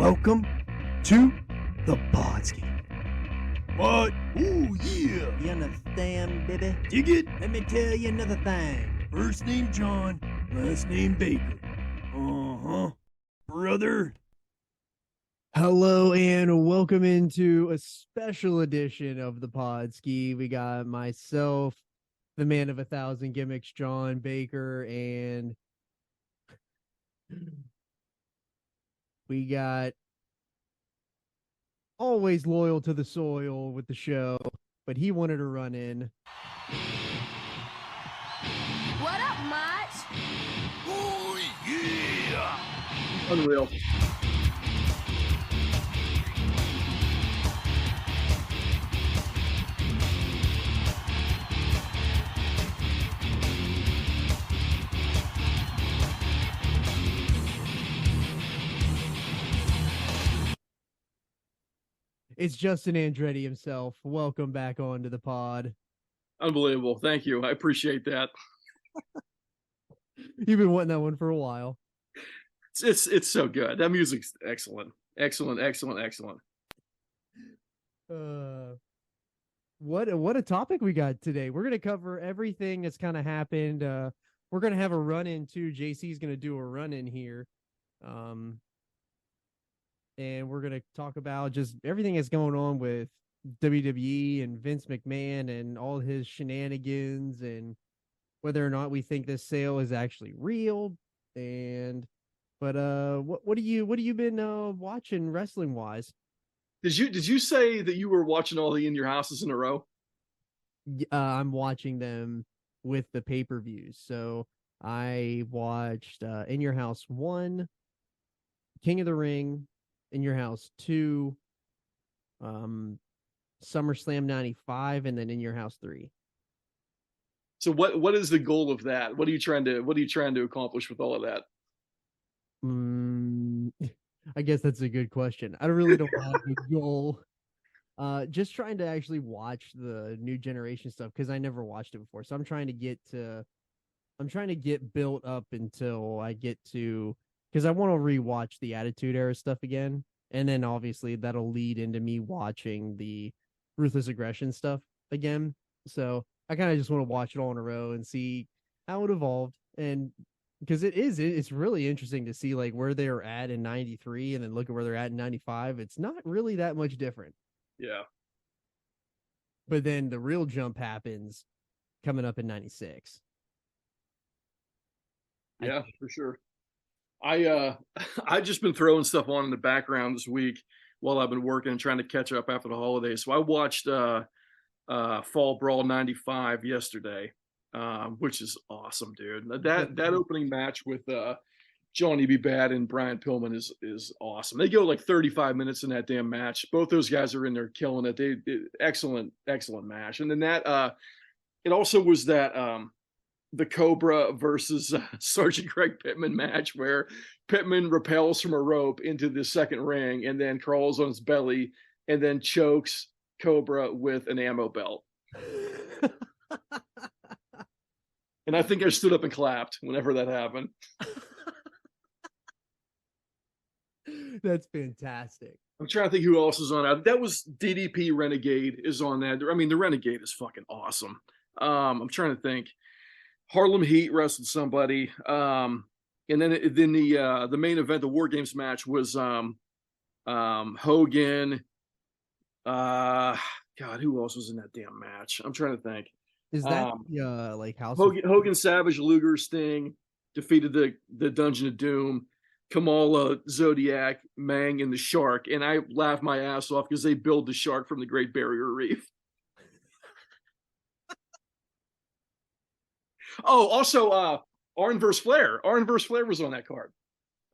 Welcome to the Podski. What? Ooh, yeah. You understand, baby? Dig it? Let me tell you another thing. First name John, last name Baker. Uh-huh. Brother. Hello and welcome into a special edition of the Podski. We got myself, the man of 1,000 gimmicks, John Baker, and we got always loyal to the soil with the show, but he wanted to run in. What up, Mach? Oh, yeah. Unreal. It's Justin Andretti himself. Welcome back onto the pod. Unbelievable. Thank you. I appreciate that. You've been wanting that one for a while. It's so good. That music's excellent. Excellent. What a topic we got today. We're gonna cover everything that's kind of happened. We're gonna have a run in too. JC's gonna do a run in here. And we're going to talk about just everything that's going on with WWE and Vince McMahon and all his shenanigans and whether or not we think this sale is actually real. But what do you been watching wrestling wise? Did you say that you were watching all the In Your Houses in a row? I'm watching them with the pay-per-views. So I watched In Your House 1, King of the Ring, In Your House 2, SummerSlam 95, and then In Your House 3. So what is the goal of that? What are you trying to accomplish with all of that? I guess that's a good question. I really don't have a goal. Just trying to actually watch the new generation stuff because I never watched it before. So I'm trying to get built up until I get to, because I want to rewatch the Attitude Era stuff again. And then obviously that'll lead into me watching the Ruthless Aggression stuff again. So I kind of just want to watch it all in a row and see how it evolved. And because it's really interesting to see like where they were at in 93 and then look at where they're at in 95. It's not really that much different. Yeah. But then the real jump happens coming up in 96. Yeah, for sure. I just been throwing stuff on in the background this week while I've been working and trying to catch up after the holidays. So I watched Fall Brawl 95 yesterday, which is awesome, dude. That opening match with Johnny B. Bad and Brian Pillman is awesome. They go like 35 minutes in that damn match. Both those guys are in there killing it. Excellent match. And then that it also was that the Cobra versus Sergeant Greg Pittman match where Pittman rappels from a rope into the second ring and then crawls on his belly and then chokes Cobra with an ammo belt. And I think I stood up and clapped whenever that happened. That's fantastic. I'm trying to think who else is on that. That was DDP Renegade is on that. I mean, the Renegade is fucking awesome. I'm trying to think. Harlem Heat wrestled somebody, and then the main event, the War Games match, was Hogan. God, who else was in that damn match? I'm trying to think. Is that like House Hogan, Savage, Luger, Sting defeated the Dungeon of Doom, Kamala, Zodiac, Mang, and the Shark, and I laughed my ass off because they billed the Shark from the Great Barrier Reef. Oh, also, Arn vs. Flair. Arn vs. Flair was on that card.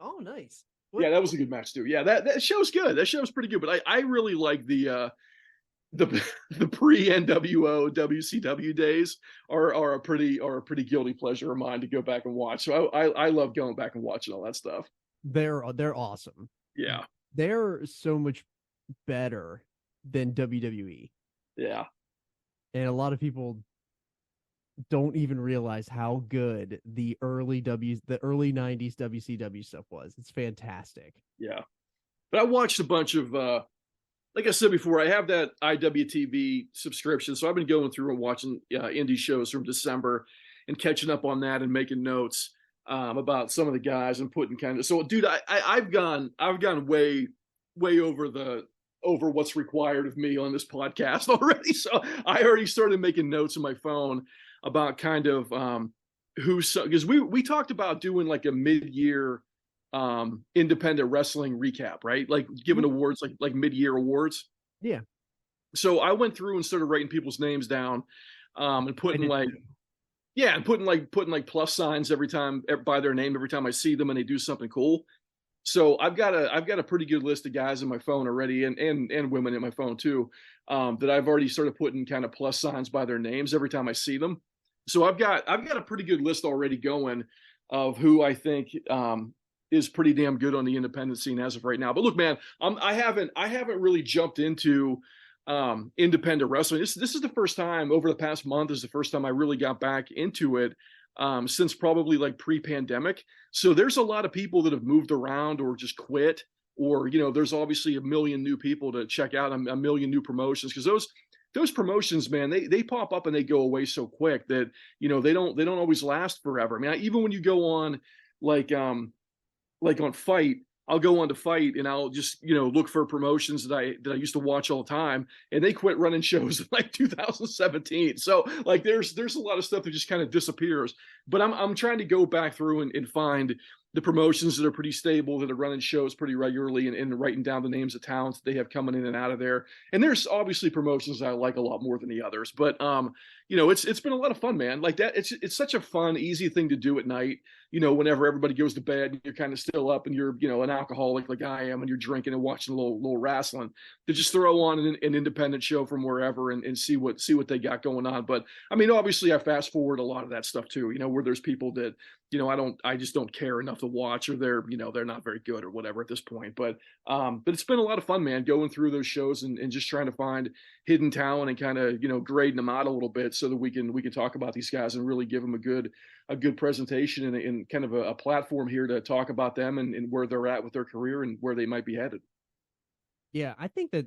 Oh, nice. Yeah, that was a good match too. Yeah, that show's good. That show's pretty good. But I really like the pre-NWO WCW days are a pretty guilty pleasure of mine to go back and watch. So I love going back and watching all that stuff. They're awesome. Yeah, they're so much better than WWE. Yeah, and a lot of people don't even realize how good the early 90s WCW stuff was. It's fantastic. Yeah. But I watched a bunch of like I said before, I have that IWTV subscription, so I've been going through and watching indie shows from December and catching up on that and making notes about some of the guys and putting kind of. So, dude, I've gone way over what's required of me on this podcast already. So I already started making notes on my phone about kind of because we talked about doing like a mid-year independent wrestling recap, right? Like giving awards, like mid-year awards. Yeah. So I went through and started writing people's names down, and putting like plus signs every time by their name every time I see them and they do something cool. So I've got a pretty good list of guys in my phone already, and women in my phone too, that I've already started putting kind of plus signs by their names every time I see them. So I've got a pretty good list already going of who I think is pretty damn good on the independent scene as of right now. But look, man, I haven't really jumped into independent wrestling. This is the first time over the past month is the first time I really got back into it since probably like pre-pandemic. So there's a lot of people that have moved around or just quit, or there's obviously a million new people to check out, a million new promotions, because those promotions, man, they pop up and they go away so quick that they don't always last forever. I mean, even when you go on like on Fight, I'll go on to Fight and I'll just look for promotions that I used to watch all the time, and they quit running shows in like 2017. So like there's a lot of stuff that just kind of disappears. But I'm trying to go back through and find the promotions that are pretty stable, that are running shows pretty regularly, and writing down the names of talents that they have coming in and out of there. And there's obviously promotions that I like a lot more than the others. But it's been a lot of fun, man. Like that, it's such a fun, easy thing to do at night. Whenever everybody goes to bed, and you're kind of still up, and you're an alcoholic like I am, and you're drinking and watching a little wrestling, to just throw on an independent show from wherever and see what they got going on. But I mean, obviously, I fast forward a lot of that stuff too. Where there's people that I just don't care enough to watch, or they're not very good or whatever at this point. But it's been a lot of fun, man, going through those shows and just trying to find hidden talent and kind of grading them out a little bit so that we can talk about these guys and really give them a good presentation and kind of a platform here to talk about them and where they're at with their career and where they might be headed. Yeah, I think that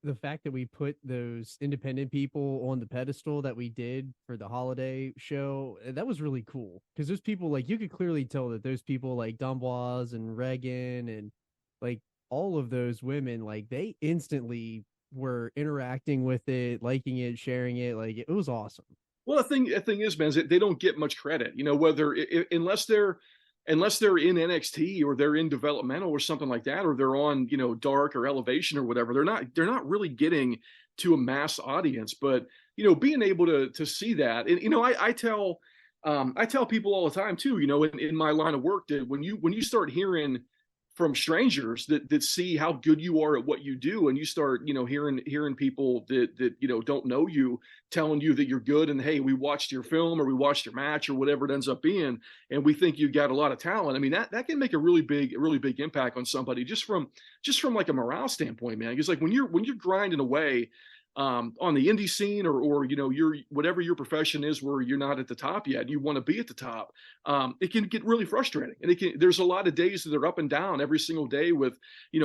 the fact that we put those independent people on the pedestal that we did for the holiday show, that was really cool, because there's people like, you could clearly tell that those people like Dumboise and Reagan and like all of those women, like they instantly were interacting with it, liking it, sharing it. Like it was awesome. Well, the thing is, man, is they don't get much credit, whether unless they're in NXT or they're in developmental or something like that, or they're on, Dark or Elevation or whatever. They're not really getting to a mass audience. But being able to see that, and I tell people all the time too, in my line of work, that when you start hearing from strangers that see how good you are at what you do, and you start hearing people that don't know you telling you that you're good, and hey, we watched your film or we watched your match or whatever it ends up being, and we think you got a lot of talent. I mean, that can make a really big impact on somebody just from like a morale standpoint, man. Because like when you're grinding away on the indie scene, or your whatever your profession is, where you're not at the top yet and you want to be at the top, it can get really frustrating, and there's a lot of days that are up and down every single day with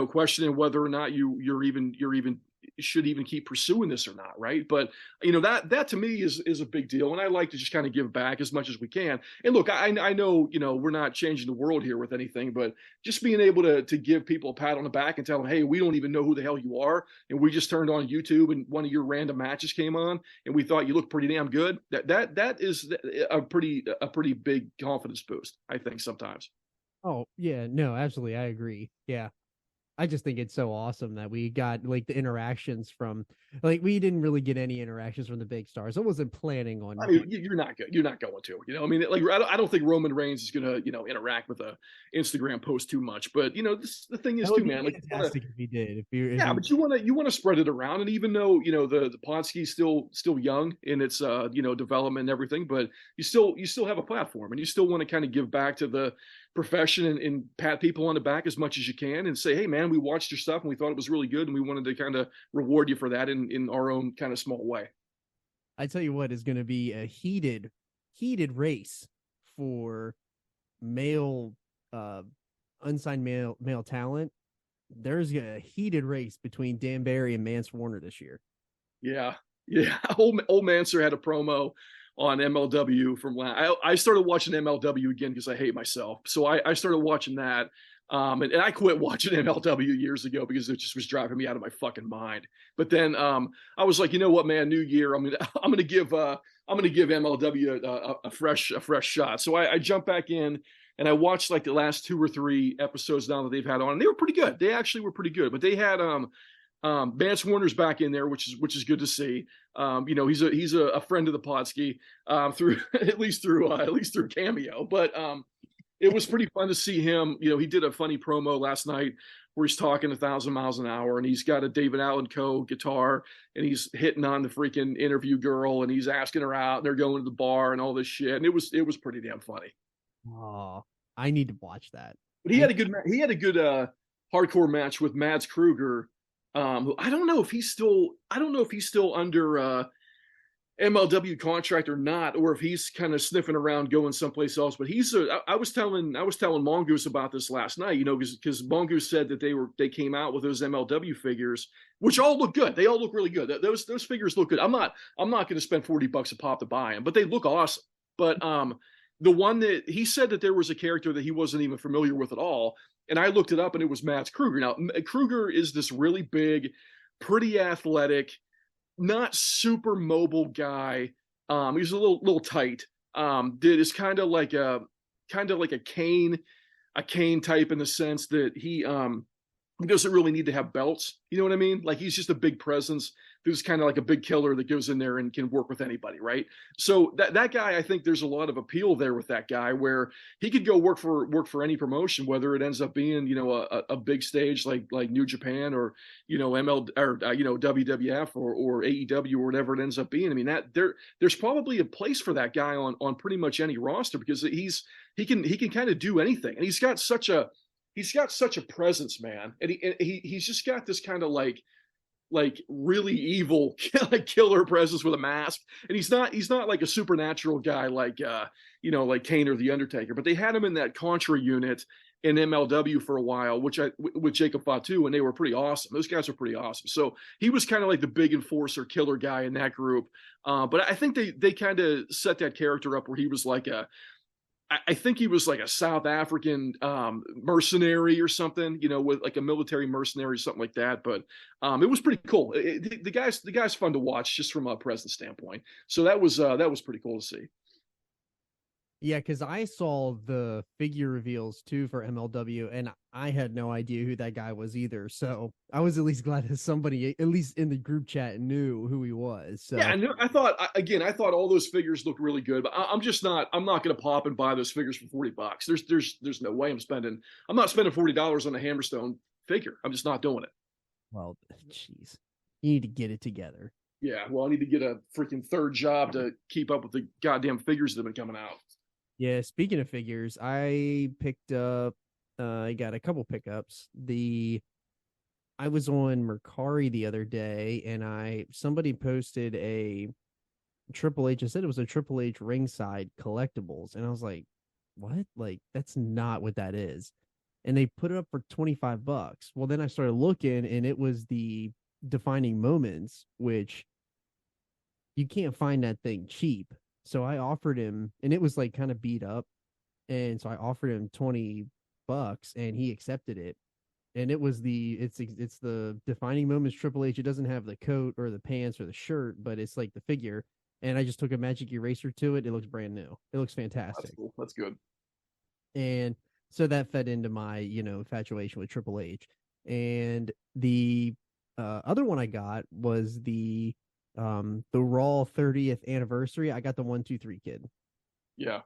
questioning whether or not you're even should even keep pursuing this or not, right? But that to me is a big deal, and I like to just kind of give back as much as we can. And look, I know we're not changing the world here with anything, but just being able to give people a pat on the back and tell them, hey, we don't even know who the hell you are, and we just turned on YouTube and one of your random matches came on and we thought you looked pretty damn good. That is a pretty big confidence boost, I think, sometimes. Oh yeah, no, absolutely, I agree. Yeah, I just think it's so awesome that we got like the interactions from, like, we didn't really get any interactions from the big stars. I wasn't planning on. I mean, you're not good. You're not going to. I mean, like, I don't think Roman Reigns is gonna interact with a Instagram post too much. But the thing is too, man. Like, fantastic if he did. But you want to spread it around, and even though the Podski's still young in its development and everything, but you still have a platform, and you still want to kind of give back to the profession and pat people on the back as much as you can and say, hey man, we watched your stuff and we thought it was really good, and we wanted to kind of reward you for that in our own kind of small way. I tell you what is going to be a heated race for male unsigned male talent there's a heated race between Dan Barry and Mance Warner this year. Yeah. Old Manser had a promo on MLW from I started watching MLW again because I hate myself. So I started watching that. And I quit watching MLW years ago because it just was driving me out of my fucking mind. But then I was like, you know what, man, new year, I'm gonna give MLW a fresh shot. So I jumped back in and I watched like the last 2 or 3 episodes now that they've had on, and they were pretty good. They actually were pretty good. But they had Vance Warner's back in there, which is good to see. He's a friend of the Podski through at least through Cameo. But it was pretty fun to see him. He did a funny promo last night where he's talking 1,000 miles an hour, and he's got a David Allan Coe guitar, and he's hitting on the freaking interview girl, and he's asking her out, and they're going to the bar and all this shit, and it was pretty damn funny. Oh, I need to watch that. But he had a good hardcore match with Mads Kruger. Who I don't know if he's still under MLW contract or not, or if he's kind of sniffing around going someplace else. But I was telling Mongoose about this last night, because Mongoose said that they came out with those MLW figures, which all look good. They all look really good. Those figures look good. I'm not going to spend $40 a pop to buy them, but they look awesome. But the one that he said that there was a character that he wasn't even familiar with at all, and I looked it up, and it was Mads Kruger. Now Kruger is this really big, pretty athletic, not super mobile guy. He's a little tight. Is kind of like a Kane type in the sense that he doesn't really need to have belts. You know what I mean? Like, he's just a big presence who's kind of like a big killer that goes in there and can work with anybody, right? So that guy, I think there's a lot of appeal there with that guy, where he could go work for any promotion, whether it ends up being a big stage like New Japan or ML or WWF or AEW or whatever it ends up being. I mean, there's probably a place for that guy on pretty much any roster, because he can kind of do anything, and he's got such a presence, man, and he's just got this kind of like really evil killer presence with a mask, and he's not like a supernatural guy like like Kane or the Undertaker. But they had him in that Contra unit in MLW for a while, with Jacob Fatu, and they were pretty awesome. Those guys were pretty awesome. So he was kind of like the big enforcer killer guy in that group. But I think they kind of set that character up where he was like I think he was like a South African mercenary or something, with like a military mercenary or something like that. But it was pretty cool. The guy's fun to watch just from a presence standpoint. So that was pretty cool to see. Yeah, because I saw the figure reveals too for MLW, and I had no idea who that guy was either. So I was at least glad that somebody, at least in the group chat, knew who he was. So. Yeah, I thought all those figures looked really good, but I'm not going to pop and buy those figures for $40. There's no way I'm not spending $40 on a Hammerstone figure. I'm just not doing it. Well, jeez, you need to get it together. Yeah, well, I need to get a freaking third job to keep up with the goddamn figures that have been coming out. Yeah, speaking of figures, I picked up, I got a couple pickups. I was on Mercari the other day, and somebody posted a Triple H. I said it was a Triple H ringside collectibles, and I was like, what? Like, that's not what that is. And they put it up for $25. Well, then I started looking, and it was the Defining Moments, which you can't find that thing cheap. So I offered him, and it was like kind of beat up, and so I offered him $20, and he accepted it. And it was it's the Defining Moments Triple H. It doesn't have the coat or the pants or the shirt, but it's like the figure. And I just took a magic eraser to it. It looks brand new. It looks fantastic. That's cool. That's good. And so that fed into my infatuation with Triple H. And the other one I got was the Raw 30th anniversary. I got the 1, 2, 3 kid. Yeah.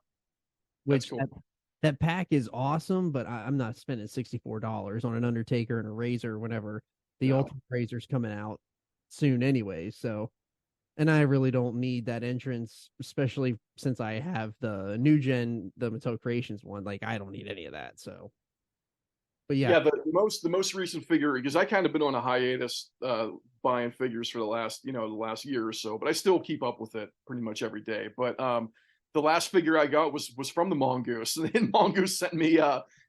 Which cool. that pack is awesome, but I'm not spending $64 on an Undertaker and a Razor whenever the Ultimate Razor's coming out soon anyway. So, and I really don't need that entrance, especially since I have the new gen, the Mattel Creations one. Like, I don't need any of that. So, but yeah. The most recent figure, because I kind of been on a hiatus buying figures for the last year or so, but I still keep up with it pretty much every day. But the last figure I got was from the Mongoose, and Mongoose sent me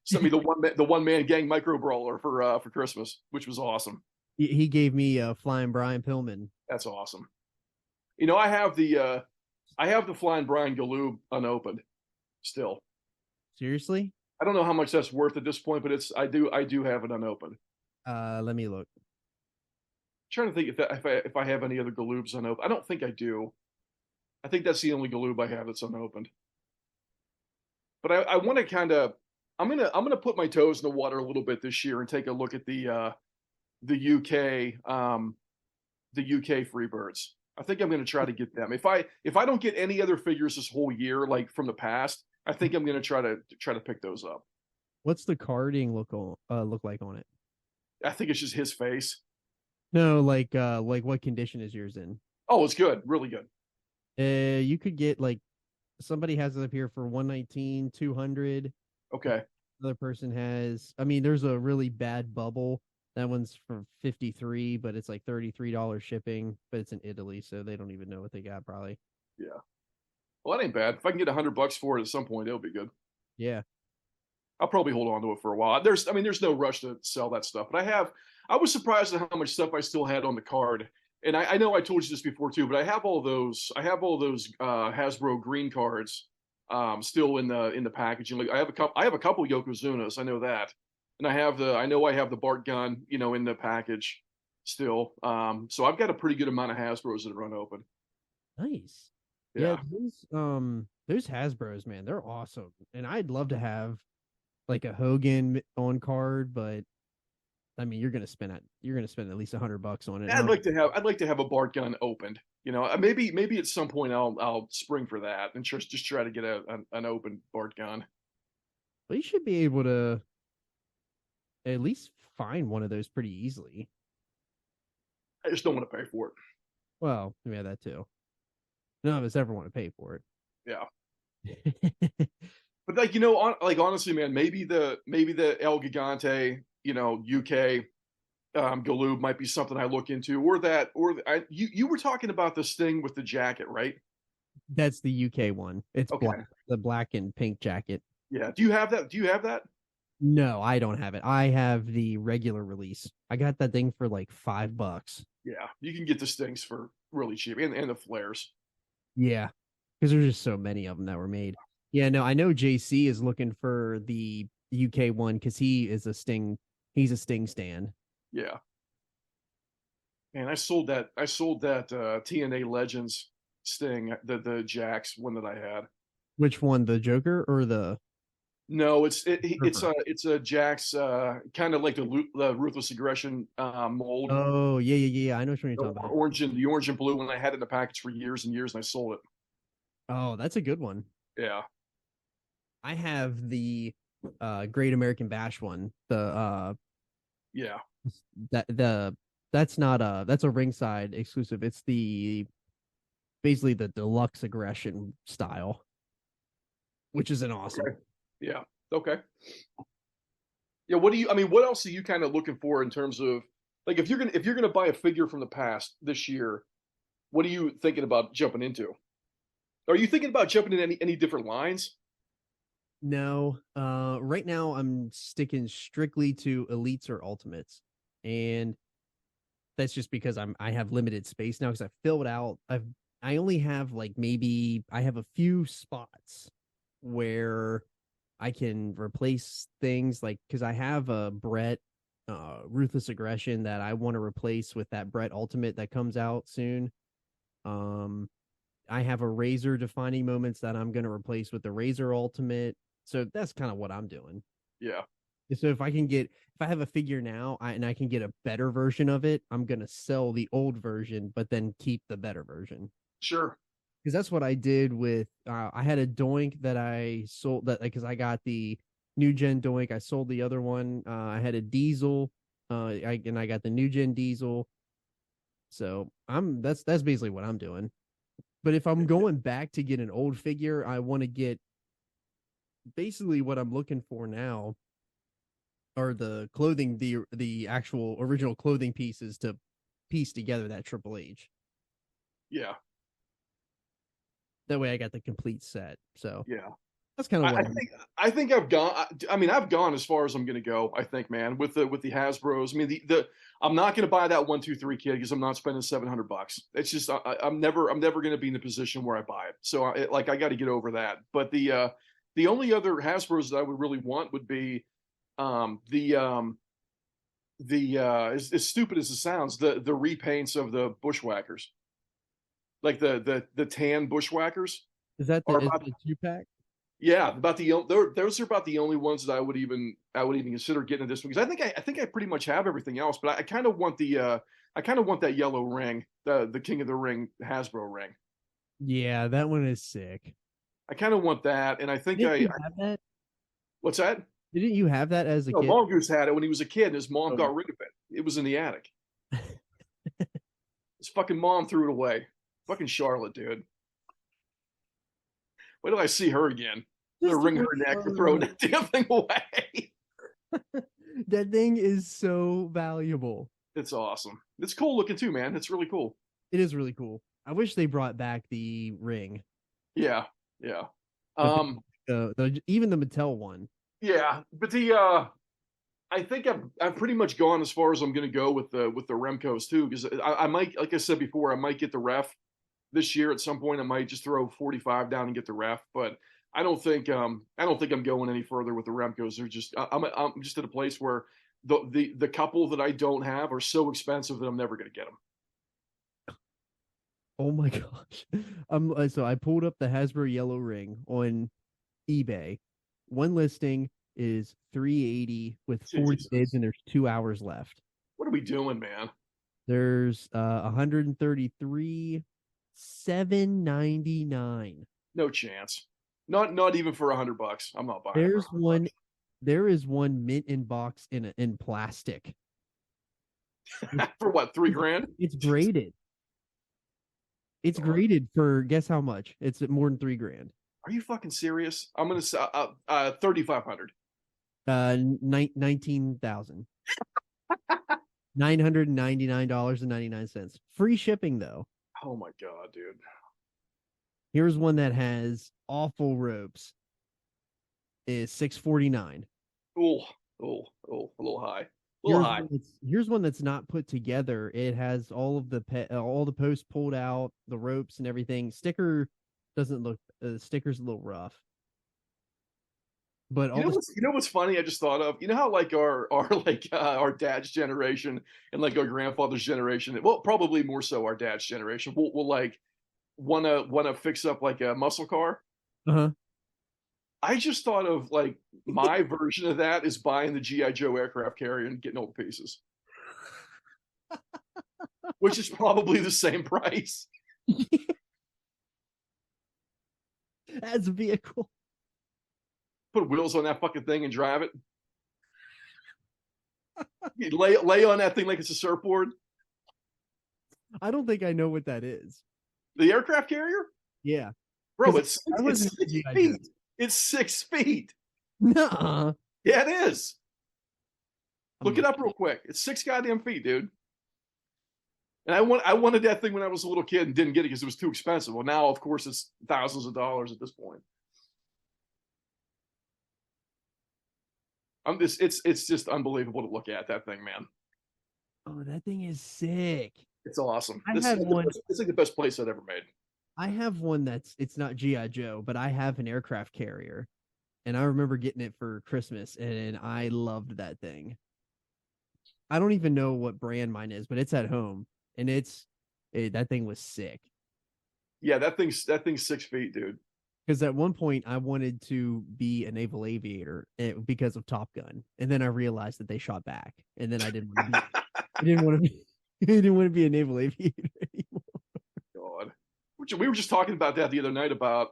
sent me the one man gang micro brawler for Christmas, which was awesome. He gave me Flying Brian Pillman. That's awesome. You know, I have the Flying Brian Galoob unopened still. Seriously? I don't know how much that's worth at this point, but I do have it unopened. Let me look. I'm trying to think if I have any other Galoobs unopened. I don't think I do. I think that's the only Galoob I have that's unopened. But I want to kind of I'm gonna put my toes in the water a little bit this year and take a look at the UK Freebirds. I think I'm going to try to get them. If I don't get any other figures this whole year, like from the past, I think I'm going to try to pick those up. What's the carding look like on it? I think it's just his face. No, like what condition is yours in? Oh, it's good, really good. You could get like somebody has it up here for 119, 200. Okay. Another person has. I mean, there's a really bad bubble. That one's for 53, but it's like $33 shipping. But it's in Italy, so they don't even know what they got probably. Yeah. Well, that ain't bad. If I can get $100 for it at some point, it'll be good. Yeah. I'll probably hold on to it for a while. There's no rush to sell that stuff, but I was surprised at how much stuff I still had on the card. And I know I told you this before too, but I have all those Hasbro green cards still in the packaging. Like I have a couple Yokozunas, I know that. And I know I have the Bart gun, in the package still. So I've got a pretty good amount of Hasbros that are unopened. Nice. Yeah. Those Hasbros, man, they're awesome. And I'd love to have like a Hogan on card, but I mean, you're gonna spend at least $100 on it. I'd like to have a Bart gun opened. Maybe at some point I'll spring for that and just try to get an open Bart gun. But you should be able to at least find one of those pretty easily. I just don't want to pay for it. Well, yeah, that too. None of us ever want to pay for it. Yeah. But honestly, man, maybe the El Gigante, UK Galoob might be something I look into, you were talking about this thing with the jacket, right? That's the UK one. It's okay. The black and pink jacket. Yeah. Do you have that? No, I don't have it. I have the regular release. I got that thing for like $5. Yeah, you can get the Stings for really cheap, and the flares. Yeah, because there's just so many of them that were made. Yeah, no, I know JC is looking for the UK one because he's a Sting stan. Yeah. Man, I sold that TNA Legends Sting, the Jax one that I had. Which one, the Joker or the? No, it's a Jax, kind of like the Ruthless Aggression mold. Oh yeah. I know what you're talking about. The orange and blue one. I had it in the package for years and years, and I sold it. Oh, that's a good one. Yeah. I have the Great American Bash one. Yeah. That's a ringside exclusive. It's basically the deluxe aggression style, which is an awesome. Okay. Yeah. Okay. Yeah. What else are you kind of looking for in terms of, like, if you're gonna buy a figure from the past this year, what are you thinking about jumping into? Are you thinking about jumping in any different lines? No. Right now I'm sticking strictly to elites or ultimates, and that's just because I have limited space now because I filled out. I only have I have a few spots where I can replace things, like because I have a Brett Ruthless Aggression that I want to replace with that Brett Ultimate that comes out soon. I have a Razor Defining Moments that I'm going to replace with the Razor Ultimate. So that's kind of what I'm doing. Yeah. So if I have a figure now and I can get a better version of it, I'm going to sell the old version, but then keep the better version. Sure. Because that's what I did with, I had a Doink that I sold because I got the new gen Doink. I sold the other one. I had a Diesel, I got the new gen Diesel. So that's basically what I'm doing. But if I'm going back to get an old figure, I want to get basically what I'm looking for now are the clothing, the actual original clothing pieces to piece together that Triple H. Yeah. That way I got the complete set. So yeah. That's kind of what I think I've gone. I mean, I've gone as far as I'm going to go. I think, man, with the Hasbro's. I mean, the I'm not going to buy that 1-2-3 kid because I'm not spending $700. It's just I'm never going to be in the position where I buy it. So I got to get over that. But the only other Hasbro's that I would really want would be as stupid as it sounds, the repaints of the Bushwhackers, like the tan Bushwhackers. is that Are the about, 2-pack? yeah, those are about the only ones that I would even consider getting at this one, because I think I pretty much have everything else, but I kind of want that yellow ring, the King of the Ring Hasbro ring. Yeah, that one is sick. I kind of want that, and I think Didn't you have that? What's that? Didn't you have that as a No, kid? Mongoose had it when he was a kid, and his mom Oh. got rid of it. It was in the attic. His fucking mom threw it away. Fucking Charlotte, dude. Wait till I see her again. I'm gonna wring her neck and throw that damn thing away. That thing is so valuable. It's awesome. It's cool looking too, man. It's really cool. It is really cool. I wish they brought back the ring. Yeah, yeah. Even the Mattel one. Yeah, but I think I've pretty much gone as far as I'm going to go with the Remcos too, because I might, like I said before, I might get the ref this year at some point. I might just throw 45 down and get the ref, but I don't think I'm going any further with the Remcos. They're just I'm just at a place where the couple that I don't have are so expensive that I'm never going to get them. Oh my gosh. So I pulled up the Hasbro yellow ring on eBay. One listing is $380 with 40 Jesus. bids, and there's 2 hours left. What are we doing, man? There's 133, $799. No chance. Not even for $100. I'm not buying. There's one. There is one mint in box in plastic. For what? $3,000? It's graded. It's graded for guess how much? It's more than $3,000. Are you fucking serious? I'm gonna say 3,500. 19,000. $999.99. Free shipping though. Oh my god, dude. Here's one that has awful ropes. Is $649. Oh, a little high. Here's one that's not put together. It has all of the all the posts pulled out, the ropes and everything. Sticker doesn't look. Sticker's a little rough. But you know what's funny? I just thought of, you know how like our dad's generation and like our grandfather's generation, well, probably more so our dad's generation, will like wanna fix up like a muscle car. Uh-huh. I just thought of like my version of that is buying the G.I. Joe aircraft carrier and getting all the pieces, which is probably the same price. As a vehicle. Put wheels on that fucking thing and drive it. You lay on that thing like it's a surfboard. I don't think I know what that is. The aircraft carrier? Yeah. Bro, it's 6 G.I. feet. Joe. It's 6 feet. Nuh-uh. Yeah, it is. Look it up real quick. It's 6 goddamn feet, dude. And I wanted that thing when I was a little kid and didn't get it because it was too expensive. Well, now of course it's thousands of dollars at this point. It's just unbelievable to look at that thing, man. Oh, that thing is sick. It's awesome. It's like the best place I've ever made. I have one it's not G.I. Joe, but I have an aircraft carrier. And I remember getting it for Christmas, and I loved that thing. I don't even know what brand mine is, but it's at home, and that thing was sick. Yeah, that thing's 6 feet, dude. Because at one point I wanted to be a naval aviator because of Top Gun, and then I realized that they shot back, and then I didn't want to be a naval aviator anymore. God, we were just talking about that the other night about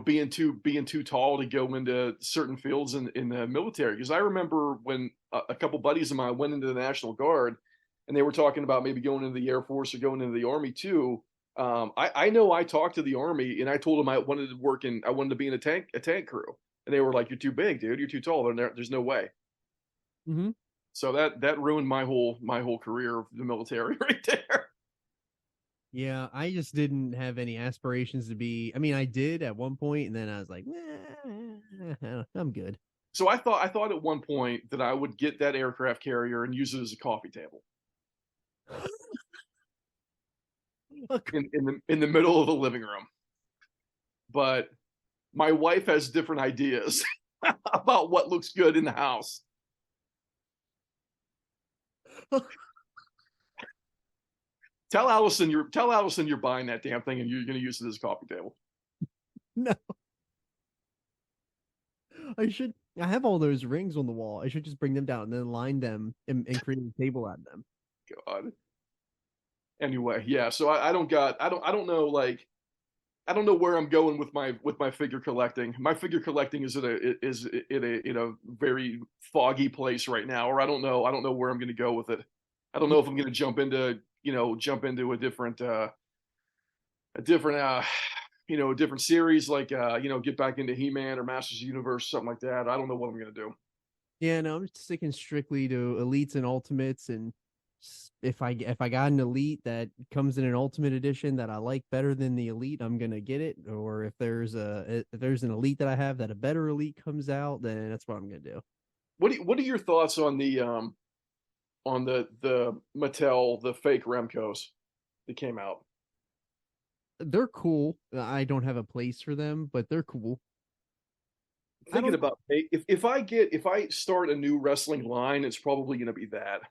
being too tall to go into certain fields in the military. Because I remember when a couple buddies of mine went into the National Guard, and they were talking about maybe going into the Air Force or going into the Army too. I know I talked to the Army and I told them I wanted to be in a tank crew, and they were like, "You're too big, dude. You're too tall. There's no way." Mm-hmm. So that ruined my whole career of the military right there. Yeah, I just didn't have any aspirations to be. I mean, I did at one point, and then I was like, I'm good. So I thought at one point that I would get that aircraft carrier and use it as a coffee table in the middle of the living room. But my wife has different ideas about what looks good in the house. Tell Allison you're buying that damn thing and you're going to use it as a coffee table. No, I should. I have all those rings on the wall. I should just bring them down and then line them and create a table out of them. God. Anyway, yeah. So I don't know, like, I don't know where I'm going with my figure collecting. My figure collecting is in a very foggy place right now, or I don't know where I'm going to go with it. I don't know if I'm going to jump into a different a different series, like get back into He-Man or Masters of the Universe, something like that. I don't know what I'm going to do. Yeah, no, I'm sticking strictly to elites and ultimates, and if I got an elite that comes in an ultimate edition that I like better than the elite, I'm gonna get it. Or if there's an elite that I have that a better elite comes out, then that's what I'm gonna do. What are your thoughts on the Mattel, the fake Remcos that came out? They're cool. I don't have a place for them, but they're cool. Thinking about if I start a new wrestling line, it's probably going to be that.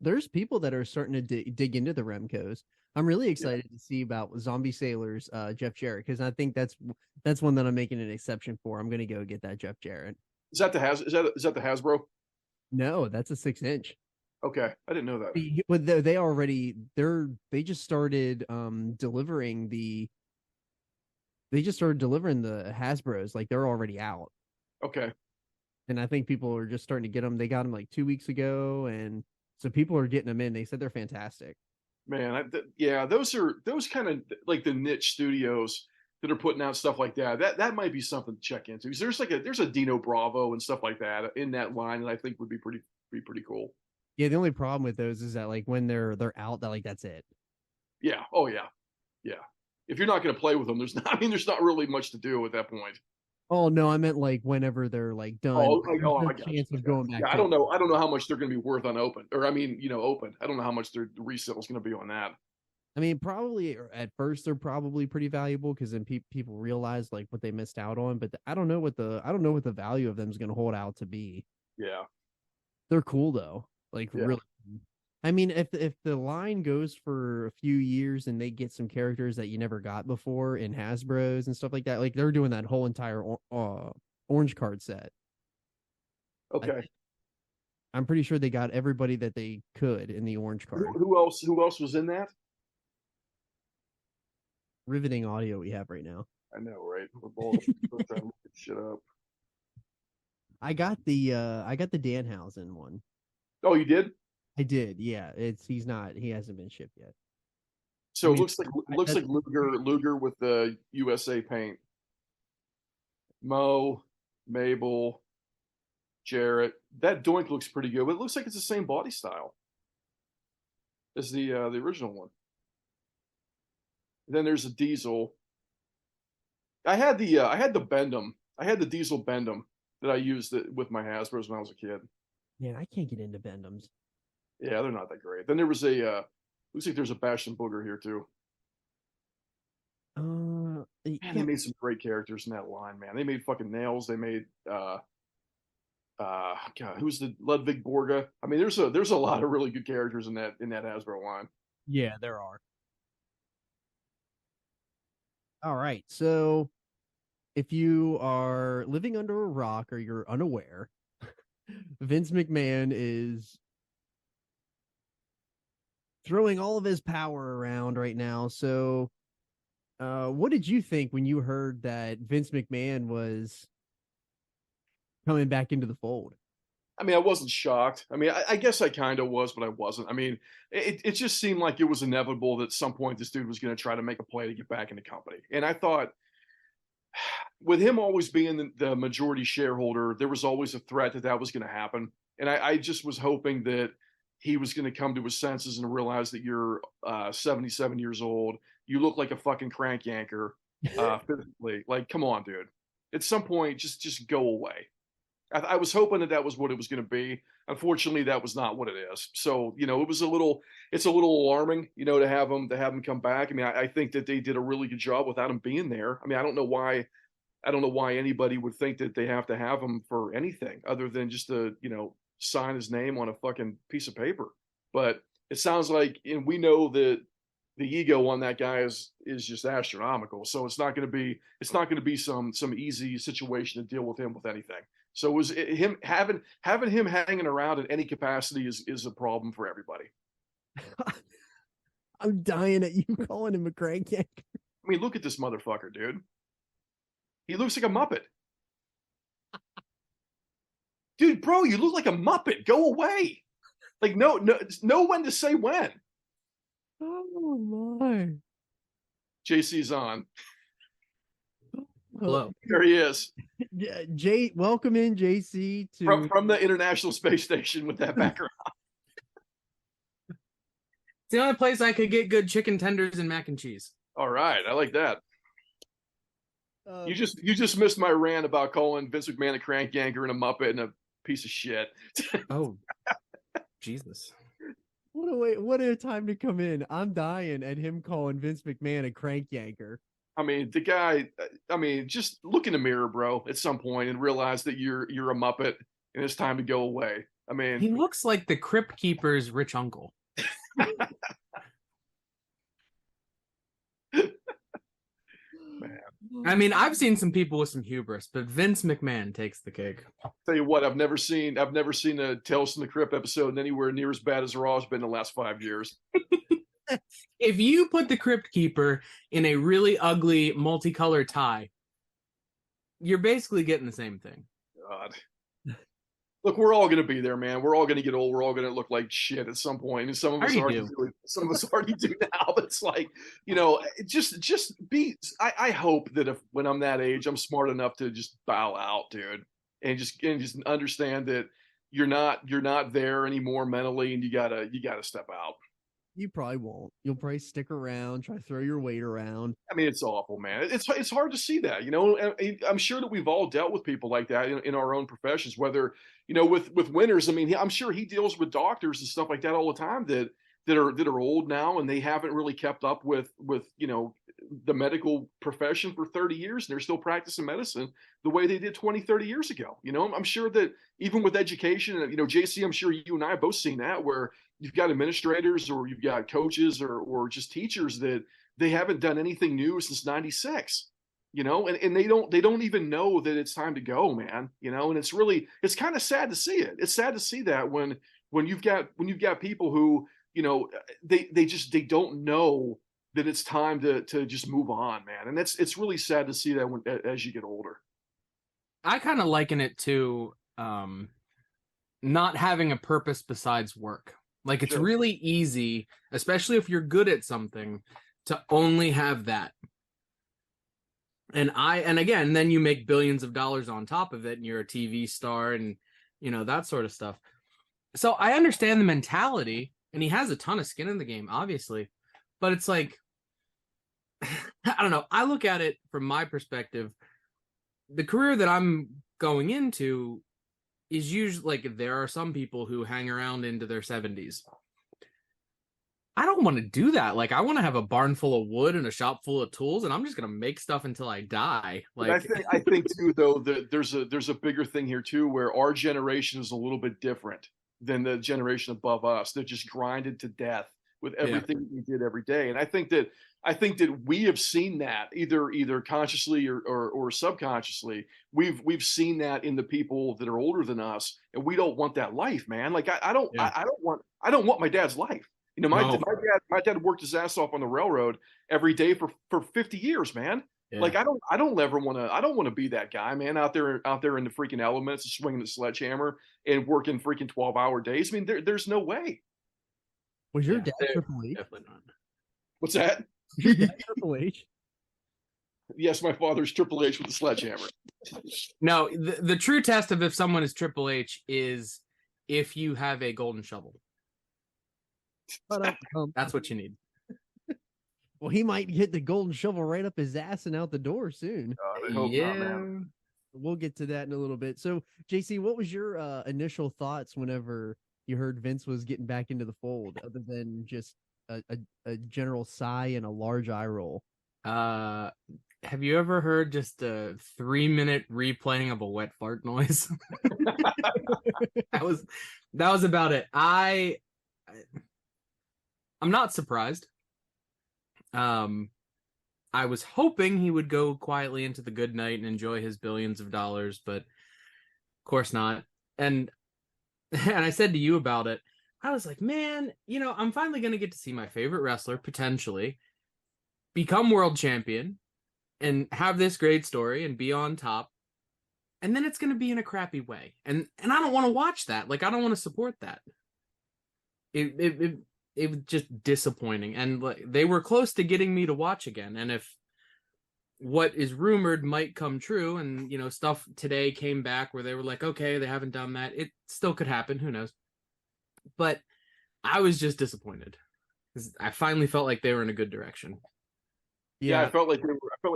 There's people that are starting to dig into the Remcos. I'm really excited to see about Zombie Sailor's Jeff Jarrett, because I think that's one that I'm making an exception for. I'm gonna go get that Jeff Jarrett. Is that the Hasbro? No, that's a 6-inch. Okay, I didn't know that. But they just started delivering the Hasbros, like they're already out. Okay. And I think people are just starting to get them. They got them like 2 weeks ago, and so people are getting them in. They said they're fantastic. Man, those kind of like the niche studios that are putting out stuff like that. That might be something to check into. Because there's a Dino Bravo and stuff like that in that line that I think would be pretty cool. Yeah, the only problem with those is that like when they're out, that like that's it. Yeah. Oh yeah. Yeah. If you're not going to play with them, there's not really much to do at that point. Oh no, I meant like whenever they're like done. I no got chance you. of going back. Yeah, I don't know how much they're going to be worth on open, or open. I don't know how much their resale is going to be on that. I mean, probably at first they're probably pretty valuable because then people realize like what they missed out on. But I don't know what the value of them is going to hold out to be. Yeah, they're cool though. Like really. I mean, if the line goes for a few years and they get some characters that you never got before in Hasbro's and stuff like that, like they're doing that whole entire orange card set. Okay. I'm pretty sure they got everybody that they could in the orange card. Who else was in that? Riveting audio we have right now. I know, right? We're both trying to look shit up. I got the Danhausen one. Oh, you did? I did, yeah. He hasn't been shipped yet. So it looks like Luger with the USA paint. Mo, Mabel, Jarrett. That Doink looks pretty good, but it looks like it's the same body style as the original one. And then there's a Diesel. I had the Bendham. I had the Diesel Bendham that I used with my Hasbro's when I was a kid. Man, I can't get into Bendhams. Yeah, they're not that great. Then there was looks like there's a Bastion Booger here too. Man, they made some great characters in that line, man. They made fucking Nails. They made God, who's the Ludwig Borga? I mean, there's a lot of really good characters in that Hasbro line. Yeah, there are. All right, so if you are living under a rock or you're unaware, Vince McMahon is throwing all of his power around right now. So, what did you think when you heard that Vince McMahon was coming back into the fold? I mean, I wasn't shocked. I mean, I guess I kind of was, but I wasn't. I mean, it just seemed like it was inevitable that at some point this dude was going to try to make a play to get back in the company. And I thought, with him always being the majority shareholder, there was always a threat that was going to happen. And I just was hoping that he was going to come to his senses and realize that you're 77 years old. You look like a fucking crank yanker physically. Like, come on, dude. At some point, just go away. I was hoping that was what it was going to be. Unfortunately, that was not what it is. So, it's a little alarming, to have him come back. I mean, I think that they did a really good job without him being there. I mean, I don't know why anybody would think that they have to have him for anything other than just to, sign his name on a fucking piece of paper. But it sounds like, and we know that the ego on that guy is just astronomical. So it's not going to be some easy situation to deal with him with anything. So it was him having him hanging around in any capacity is a problem for everybody. I'm dying at you calling him a crank yanker. I mean, look at this motherfucker, dude. He looks like a Muppet. Dude, bro, you look like a Muppet. Go away. Like, no, when to say when. Oh my. JC's on. Hello. There he is. Yeah, welcome in JC to From the International Space Station with that background. It's the only place I could get good chicken tenders and mac and cheese. All right, I like that. You just missed my rant about calling Vince McMahon a crank yanker and a Muppet and a piece of shit. Oh, Jesus. What a time to come in. I'm dying at him calling Vince McMahon a crank yanker. I mean, the guy, just look in the mirror, bro, at some point and realize that you're a Muppet and it's time to go away. I mean, He looks like the Crypt Keeper's rich uncle. man. I mean, I've seen some people with some hubris, but Vince McMahon takes the cake. Tell you what, I've never seen a Tales from the Crypt episode anywhere near as bad as Raw's been in the last 5 years. If you put the Crypt Keeper in a really ugly multicolored tie, you're basically getting the same thing. God. Look, we're all going to be there, man. We're all going to get old. We're all going to look like shit at some point. And some of us already do. Some of us already do now. But it's like, just be. I hope that when I'm that age, I'm smart enough to just bow out, dude, and just understand that you're not there anymore mentally, and you gotta step out. You probably won't. You'll probably stick around, try to throw your weight around. I mean, it's awful, man. It's hard to see that, I'm sure that we've all dealt with people like that in our own professions, whether, with Winters. I mean, I'm sure he deals with doctors and stuff like that all the time that are old now, and they haven't really kept up with the medical profession for 30 years. They're still practicing medicine the way they did 20, 30 years ago. I'm sure that even with education, JC, I'm sure you and I have both seen that, where you've got administrators or you've got coaches or just teachers that they haven't done anything new since 96, and they don't even know that it's time to go, man, and it's kind of sad to see it. It's sad to see that when you've got people who, they don't know that it's time to just move on, man. And it's really sad to see that as you get older. I kind of liken it to not having a purpose besides work. Like, it's really easy, especially if you're good at something, to only have that. And again, then you make billions of dollars on top of it, and you're a TV star and, that sort of stuff. So I understand the mentality, and he has a ton of skin in the game, obviously. But it's like, I don't know. I look at it from my perspective. The career that I'm going into is usually, like, there are some people who hang around into their 70s. I don't want to do that. Like, I want to have a barn full of wood and a shop full of tools, and I'm just going to make stuff until I die. Like, I think too, though, that there's a bigger thing here too, where our generation is a little bit different than the generation above us. They're just grinded to death with everything we did every day. And I think that we have seen that either consciously or subconsciously. We've seen that in the people that are older than us, and we don't want that life, man. Like, I don't want my dad's life. My dad worked his ass off on the railroad every day for 50 years, man. Yeah. Like, I don't ever want to be that guy, man, out there in the freaking elements, swinging the sledgehammer and working freaking 12-hour days. I mean, there's no way. Was your dad Triple H? Definitely not. What's that? Your dad Triple H? Yes, my father's Triple H with the sledgehammer. No, the true test of if someone is Triple H is if you have a golden shovel. That's what you need. Well, he might hit the golden shovel right up his ass and out the door soon. I hope not, man. We'll get to that in a little bit. So, JC, what was your initial thoughts whenever you heard Vince was getting back into the fold, other than just a general sigh and a large eye roll? Have you ever heard just a 3-minute replaying of a wet fart noise? that was about it. I'm not surprised. I was hoping he would go quietly into the good night and enjoy his billions of dollars, but of course not. And I said to you about it, I was like, man, I'm finally going to get to see my favorite wrestler potentially become world champion and have this great story and be on top. And then it's going to be in a crappy way. And I don't want to watch that. Like, I don't want to support that. It was just disappointing, and they were close to getting me to watch again. And if what is rumored might come true, and stuff today came back where they were like, okay, they haven't done that, it still could happen, who knows. But I was just disappointed because I finally felt like they were in a good direction. Yeah, I felt like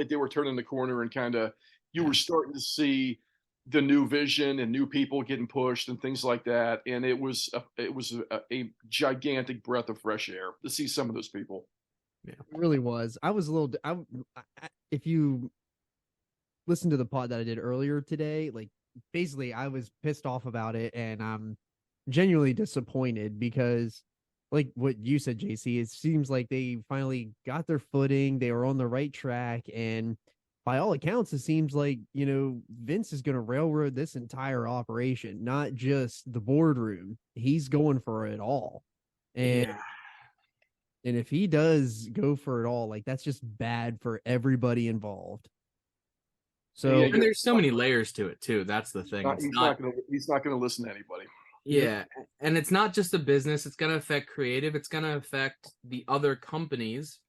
they were turning the corner, and kind of you were starting to see the new vision and new people getting pushed and things like that. And it was a gigantic breath of fresh air to see some of those people. Yeah, it really was. I was a little, if you listen to the pod that I did earlier today, like basically I was pissed off about it, and I'm genuinely disappointed because, like what you said, JC, it seems like they finally got their footing. They were on the right track, and by all accounts, it seems like, Vince is going to railroad this entire operation, not just the boardroom. He's going for it all. And if he does go for it all, like, that's just bad for everybody involved. So, and there's so many layers to it too. That's the thing. He's not going to listen to anybody. Yeah. And it's not just a business. It's going to affect creative. It's going to affect the other companies,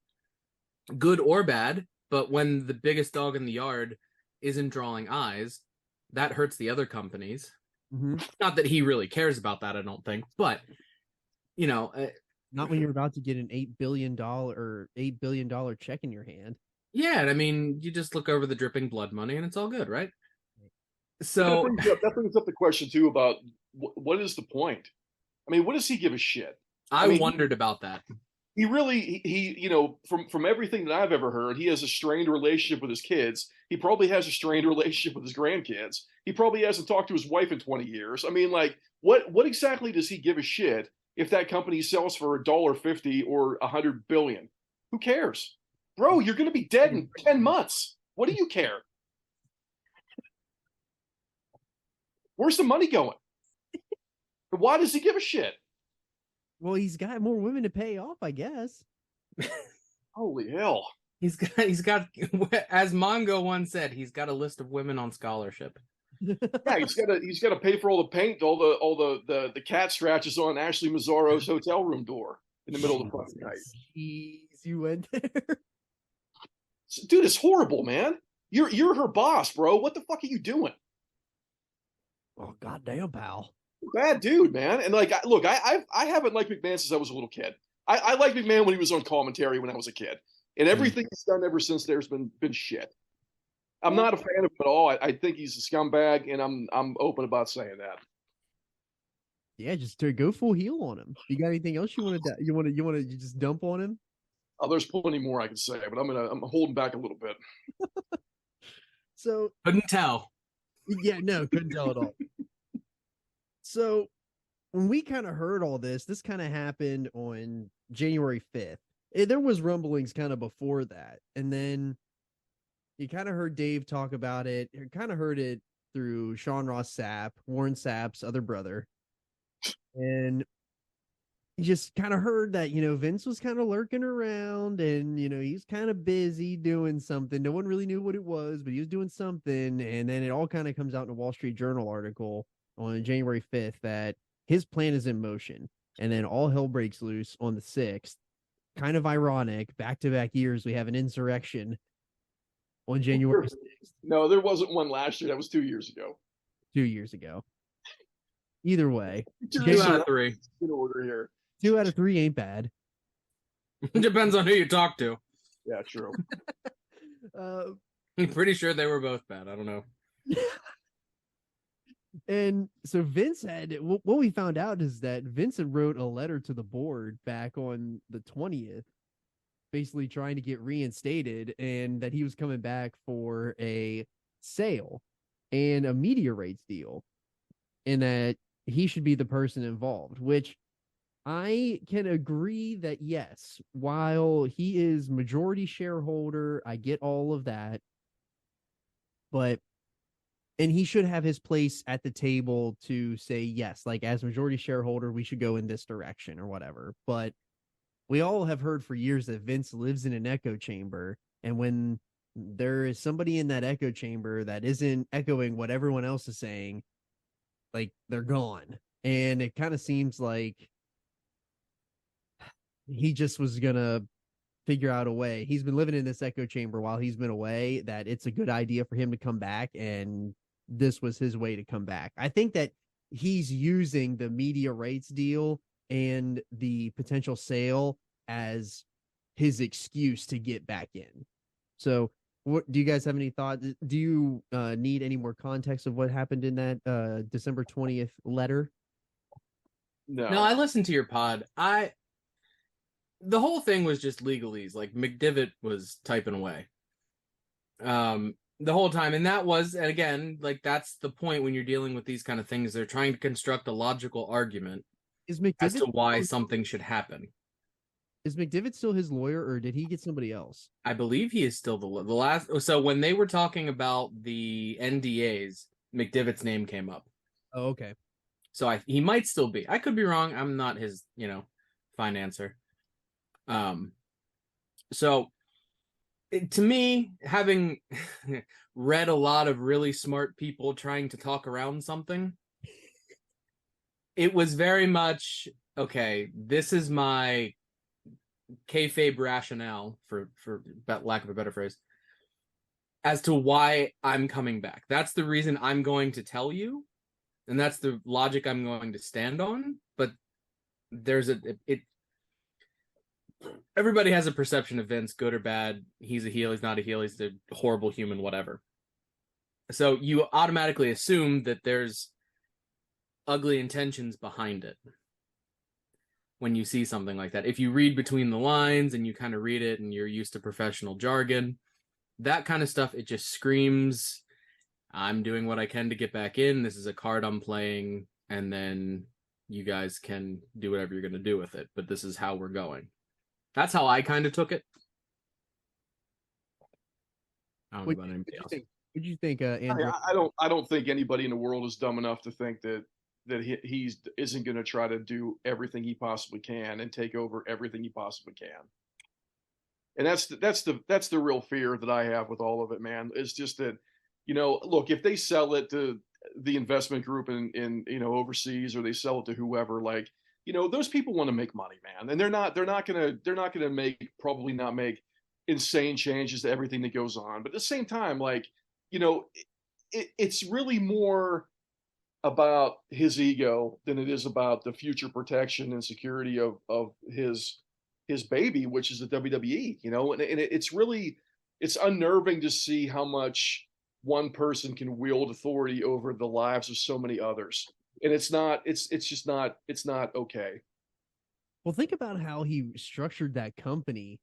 good or bad. But when the biggest dog in the yard isn't drawing eyes, that hurts the other companies. Mm-hmm. Not that he really cares about that, I don't think. But, not when you're about to get an $8 billion check in your hand. Yeah, and I mean, you just look over the dripping blood money and it's all good, right? So that brings up the question too about what is the point? I mean, what does he give a shit? I wondered about that. He really, from everything that I've ever heard, he has a strained relationship with his kids. He probably has a strained relationship with his grandkids. He probably hasn't talked to his wife in 20 years. I mean, like, what exactly does he give a shit if that company sells for $1.50 or $100 billion? Who cares? Bro, you're going to be dead in 10 months. What do you care? Where's the money going? Why does he give a shit? Well, he's got more women to pay off, I guess. Holy hell. He's got, as Mongo once said, he's got a list of women on scholarship. Yeah, he's got to pay for all the paint, all the cat scratches on Ashley Mazzaro's hotel room door in the middle of the fucking night. Jeez, you went there. Dude, it's horrible, man. You're her boss, bro. What the fuck are you doing? Oh, goddamn, pal. Bad dude, man. And like, look, I haven't liked McMahon since I was a little kid. I liked McMahon when he was on commentary when I was a kid, and everything he's done ever since there's been shit. I'm not a fan of him at all. I think he's a scumbag, and I'm open about saying that. Yeah, just to go full heel on him. You got anything else you want to just dump on him? Oh, there's plenty more I could say, but I'm holding back a little bit. So couldn't tell. Yeah, no, couldn't tell at all. So when we kind of heard all this kind of happened on January 5th. There was rumblings kind of before that. And then you kind of heard Dave talk about it. You kind of heard it through Sean Ross Sapp, Warren Sapp's other brother. And you just kind of heard that, Vince was kind of lurking around and, he's kind of busy doing something. No one really knew what it was, but he was doing something. And then it all kind of comes out in a Wall Street Journal article on January 5th that his plan is in motion. And then all hell breaks loose on the 6th. Kind of ironic. Back-to-back years, we have an insurrection on January 6th. No, there wasn't one last year. That was 2 years ago. 2 years ago. Either way. 2 out of 3. In order here. 2 out of 3 ain't bad. Depends on who you talk to. Yeah, true. I'm pretty sure they were both bad. I don't know. And so Vince had what we found out is that Vincent wrote a letter to the board back on the 20th, basically trying to get reinstated, and that he was coming back for a sale and a media rights deal, and that he should be the person involved, which I can agree that yes, while he is majority shareholder, I get all of that, and he should have his place at the table to say, yes, like as majority shareholder, we should go in this direction or whatever. But we all have heard for years that Vince lives in an echo chamber. And when there is somebody in that echo chamber that isn't echoing what everyone else is saying, like they're gone. And it kind of seems like he just was going to figure out a way. He's been living in this echo chamber while he's been away, that it's a good idea for him to come back, and this was his way to come back. I think that he's using the media rights deal and the potential sale as his excuse to get back in. So what do you guys have any thoughts? Do you need any more context of what happened in that December 20th letter? No, I listened to your pod. The whole thing was just legalese. Like McDivitt was typing away the whole time, and that was, and again, like that's the point when you're dealing with these kind of things. They're trying to construct a logical argument as to why something should happen. Is McDivitt still his lawyer, or did he get somebody else? I believe he is still the last. So when they were talking about the NDAs, McDivitt's name came up. Oh, okay. So he might still be. I could be wrong. I'm not his, financer. So to me, having read a lot of really smart people trying to talk around something, it was very much, okay, this is my kayfabe rationale, for lack of a better phrase, as to why I'm coming back. That's the reason I'm going to tell you, and that's the logic I'm going to stand on. But there's everybody has a perception of Vince, good or bad. He's a heel, he's not a heel, he's a horrible human, whatever. So you automatically assume that there's ugly intentions behind it when you see something like that. If you read between the lines and you kind of read it and you're used to professional jargon, that kind of stuff, it just screams, I'm doing what I can to get back in. This is a card I'm playing, and then you guys can do whatever you're going to do with it. But this is how we're going. That's how I kind of took it. I don't know about anybody else. What do you think, Andrew? I don't think anybody in the world is dumb enough to think that he isn't going to try to do everything he possibly can and take over everything he possibly can. And that's the real fear that I have with all of it, man. It's just that, look, if they sell it to the investment group in overseas, or they sell it to whoever, like, those people want to make money, man, and they're not gonna make insane changes to everything that goes on. But at the same time, like, it's really more about his ego than it is about the future protection and security of his baby, which is the WWE. And it's unnerving to see how much one person can wield authority over the lives of so many others. And it's not okay. Well, think about how he structured that company.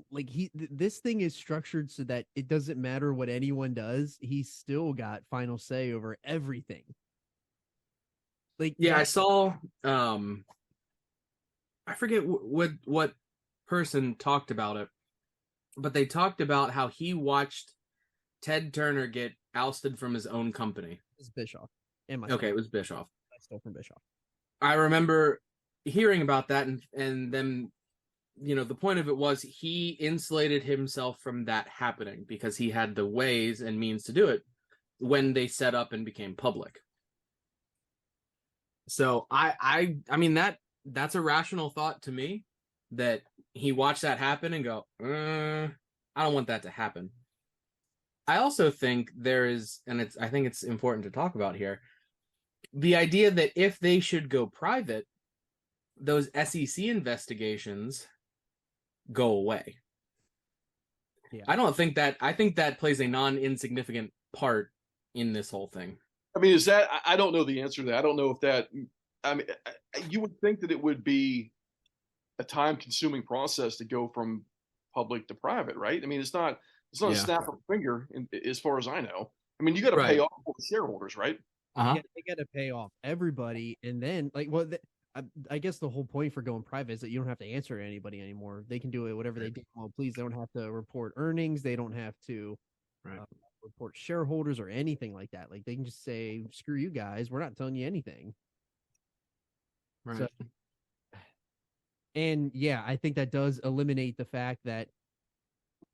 This thing is structured so that it doesn't matter what anyone does. He's still got final say over everything. I saw, I forget what person talked about it, but they talked about how he watched Ted Turner get ousted from his own company. It's Bischoff. Okay, it was Bischoff. I stole from Bischoff. I remember hearing about that, and then, the point of it was he insulated himself from that happening because he had the ways and means to do it when they set up and became public. So I mean that's a rational thought to me, that he watched that happen and go, I don't want that to happen. I also think there is, and I think it's important to talk about here, the idea that if they should go private, those SEC investigations go away. Yeah. I think that plays a non-insignificant part in this whole thing. I mean, is that, I don't know the answer to that. I don't know if that, I mean, you would think that it would be a time consuming process to go from public to private, right? I mean, it's not Yeah. a snap of a finger as far as I know. I mean, you got to Right. pay off for the shareholders, right? Uh-huh. Yeah, they got to pay off everybody, and then I guess the whole point for going private is that you don't have to answer to anybody anymore. They can do it whatever they do please. They don't have to report earnings. They don't have to Right. report shareholders or anything like that. Like they can just say, "Screw you guys, we're not telling you anything." Right. So, and yeah, I think that does eliminate the fact that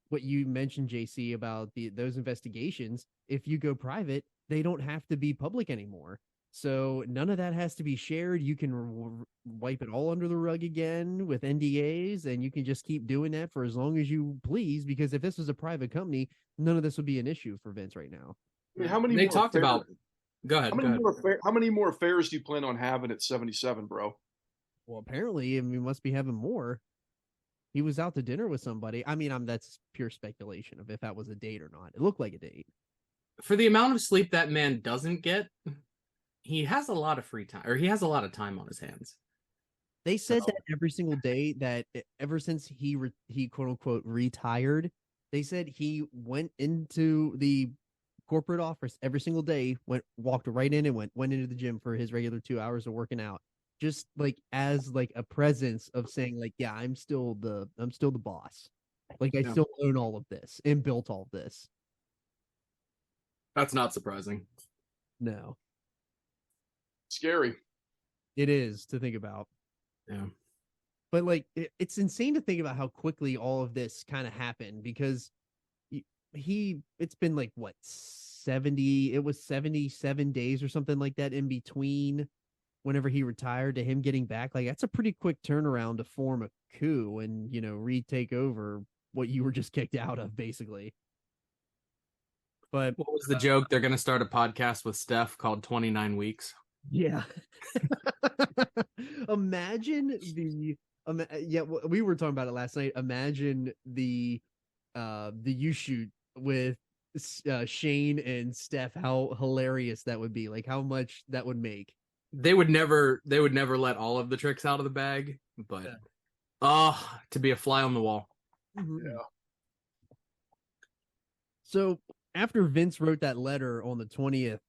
what you mentioned, JC, about those investigations. If you go private, they don't have to be public anymore. So none of that has to be shared. You can wipe it all under the rug again with NDAs, and you can just keep doing that for as long as you please. Because if this was a private company, none of this would be an issue for Vince right now. I mean, how many They more talked affairs- about. Go ahead. how many more affairs do you plan on having at 77, bro? Well, apparently, we must be having more. He was out to dinner with somebody. I mean, that's pure speculation of if that was a date or not. It looked like a date. For the amount of sleep that man doesn't get, he has a lot of free time, or he has a lot of time on his hands. They said that every single day, that ever since he quote unquote retired, they said he went into the corporate office every single day, walked right in and went into the gym for his regular 2 hours of working out, just like as like a presence of saying like, yeah, I'm still the boss. Like I still own all of this and built all of this. That's not surprising. No, Scary. it is to think about. Yeah. But like it's insane to think about how quickly all of this kind of happened, because it's been like what 77 days or something like that in between whenever he retired to him getting back. Like that's a pretty quick turnaround to form a coup and retake over what you were just kicked out of, basically. But What was the joke? They're going to start a podcast with Steph called 29 Weeks. yeah. Imagine we were talking about it last night. Imagine the you shoot with Shane and Steph, how hilarious that would be. Like how much that would make. They would never let all of the tricks out of the bag, but to be a fly on the wall. Mm-hmm. Yeah. So after Vince wrote that letter on the 20th,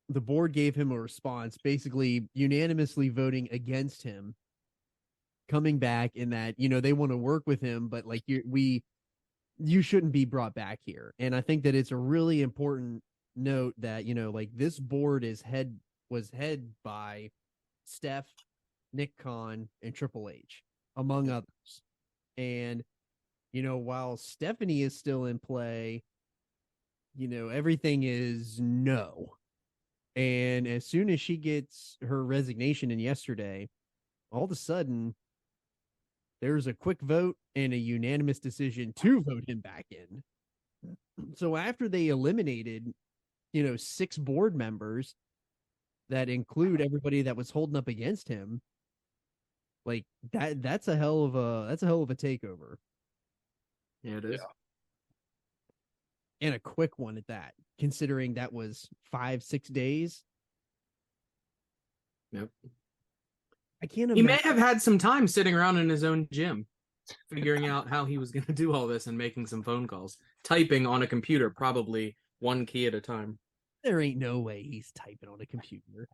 the board gave him a response, basically unanimously voting against him coming back, in that, they want to work with him, but like you shouldn't be brought back here. And I think that it's a really important note that, like this board was head by Steph, Nick Khan, and Triple H, among others. And, while Stephanie is still in play, everything is no. And as soon as she gets her resignation in yesterday, all of a sudden, there's a quick vote and a unanimous decision to vote him back in. So after they eliminated, 6 board members that include everybody that was holding up against him, like that's a hell of a takeover. Yeah, it is. Yeah. And a quick one at that, considering that was 5-6 days. Yep. I can't He imagine. may have had some time sitting around in his own gym, figuring out how he was going to do all this and making some phone calls, typing on a computer, probably one key at a time. There ain't no way he's typing on a computer.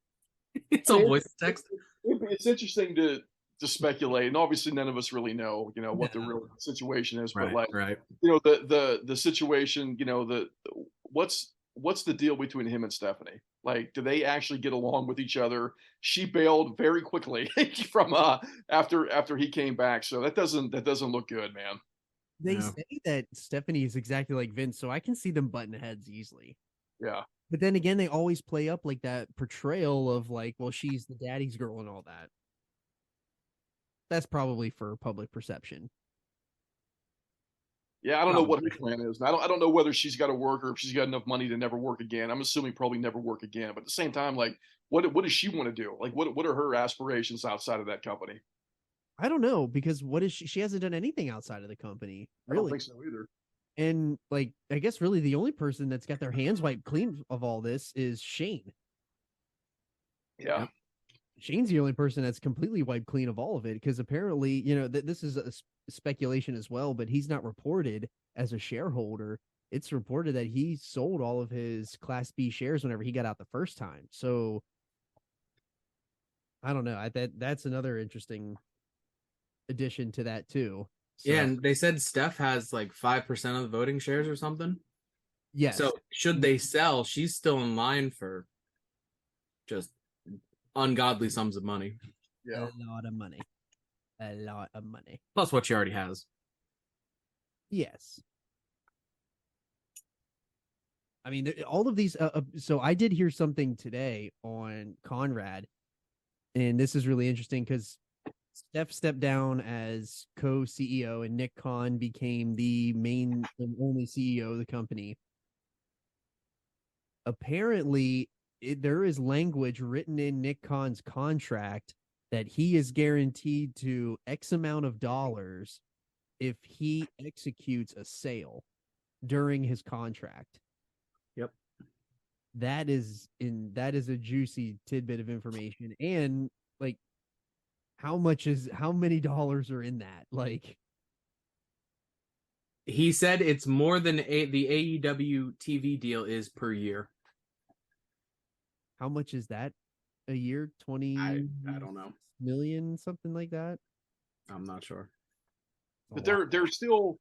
It's all voice text. It's interesting to speculate, and obviously none of us really know, what the real situation is. But Right. the situation, what's the deal between him and Stephanie? Like, do they actually get along with each other? She bailed very quickly from after he came back, so that doesn't look good, man. They say that Stephanie is exactly like Vince, so I can see them butting heads easily. Yeah. But then again, they always play up like that portrayal of like, well, she's the daddy's girl and all that. That's probably for public perception. Yeah, I don't know what her plan is. I don't know whether she's got to work or if she's got enough money to never work again. I'm assuming probably never work again. But at the same time, like, what does she want to do? Like, what are her aspirations outside of that company? I don't know, because what is she hasn't done anything outside of the company, I don't really. think so either. And like, I guess really the only person that's got their hands wiped clean of all this is Shane. Yeah. Yep. Shane's the only person that's completely wiped clean of all of it, because apparently, you know, this is a speculation as well, but he's not reported as a shareholder. It's reported that he sold all of his Class B shares whenever he got out the first time. So I don't know. That's another interesting addition to that too. So, Yeah, and they said Steph has like 5% of the voting shares or something. yes. So should they sell, she's still in line for just ungodly sums of money. Yeah. A lot of money. A lot of money. Plus what she already has. Yes. I mean, all of these. So I did hear something today on Conrad, and this is really interesting because Steph stepped down as co-CEO, and Nick Khan became the main and only CEO of the company. Apparently, there is language written in Nick Khan's contract that he is guaranteed to X amount of dollars if he executes a sale during his contract. Yep. That is a juicy tidbit of information. And like, how many dollars are in that? Like, He said it's more than the AEW TV deal is per year. how much is that a year? 20 I don't know. million, something like that. I'm not sure. But they're still,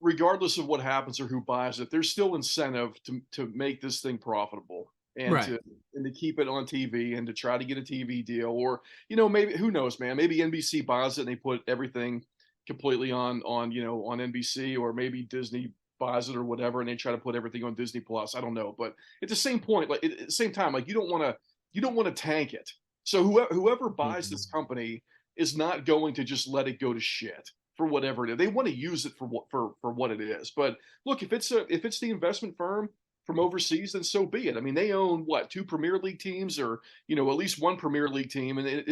regardless of what happens or who buys it, there's still incentive to make this thing profitable and Right. to keep it on TV and to try to get a TV deal. Or, you know, maybe, who knows, man, maybe NBC buys it and they put everything completely on NBC, or maybe Disney buys it or whatever and they try to put everything on Disney Plus. I don't know, but at the same point, like at the same time, like you don't want to tank it. So whoever buys this company is not going to just let it go to shit for whatever it is. They want to use it for what it is. But look, if it's the investment firm from overseas, then so be it. I mean, they own what, 2 Premier League teams, or at least 1 Premier League team, and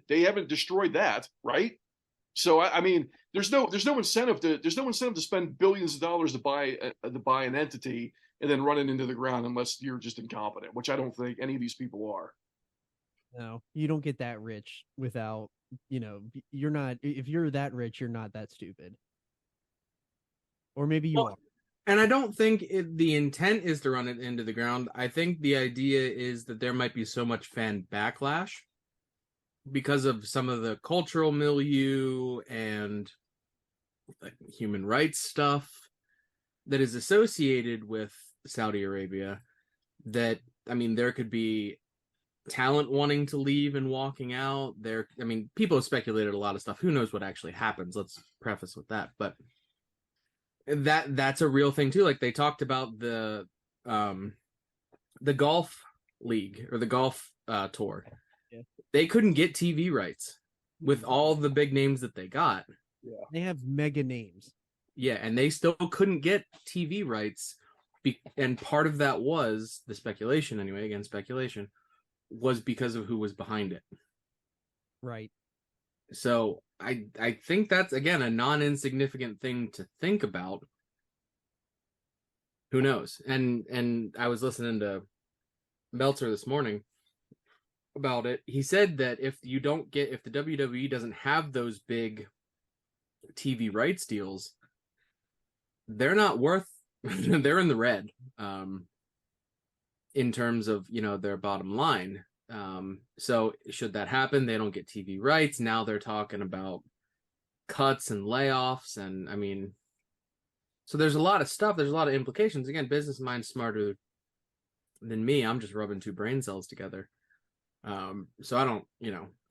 they haven't destroyed that, right? So I mean, there's no incentive to spend billions of dollars to buy an entity and then run it into the ground unless you're just incompetent, which I don't think any of these people are. No, you don't get that rich without, you're not, if you're that rich, you're not that stupid. Or maybe you are. And I don't think the intent is to run it into the ground. I think the idea is that there might be so much fan backlash because of some of the cultural milieu and like human rights stuff that is associated with Saudi Arabia, that, I mean, there could be talent wanting to leave and walking out there. I mean, people have speculated a lot of stuff. Who knows what actually happens? Let's preface with that. But that's a real thing too. Like they talked about the golf league or the golf tour. Yeah. They couldn't get TV rights with all the big names that they got. Yeah. They have mega names. Yeah, and they still couldn't get TV rights. And part of that was the speculation, anyway, again, speculation, was because of who was behind it. Right. So I think that's, again, a non-insignificant thing to think about. Who knows? And I was listening to Meltzer this morning about it. He said that if the WWE doesn't have those big TV rights deals, they're not worth, they're in the red in terms of, their bottom line. So should that happen, they don't get TV rights. Now they're talking about cuts and layoffs. And I mean, so there's a lot of stuff. There's a lot of implications. Again, business mind's smarter than me. I'm just rubbing 2 brain cells together. So I don't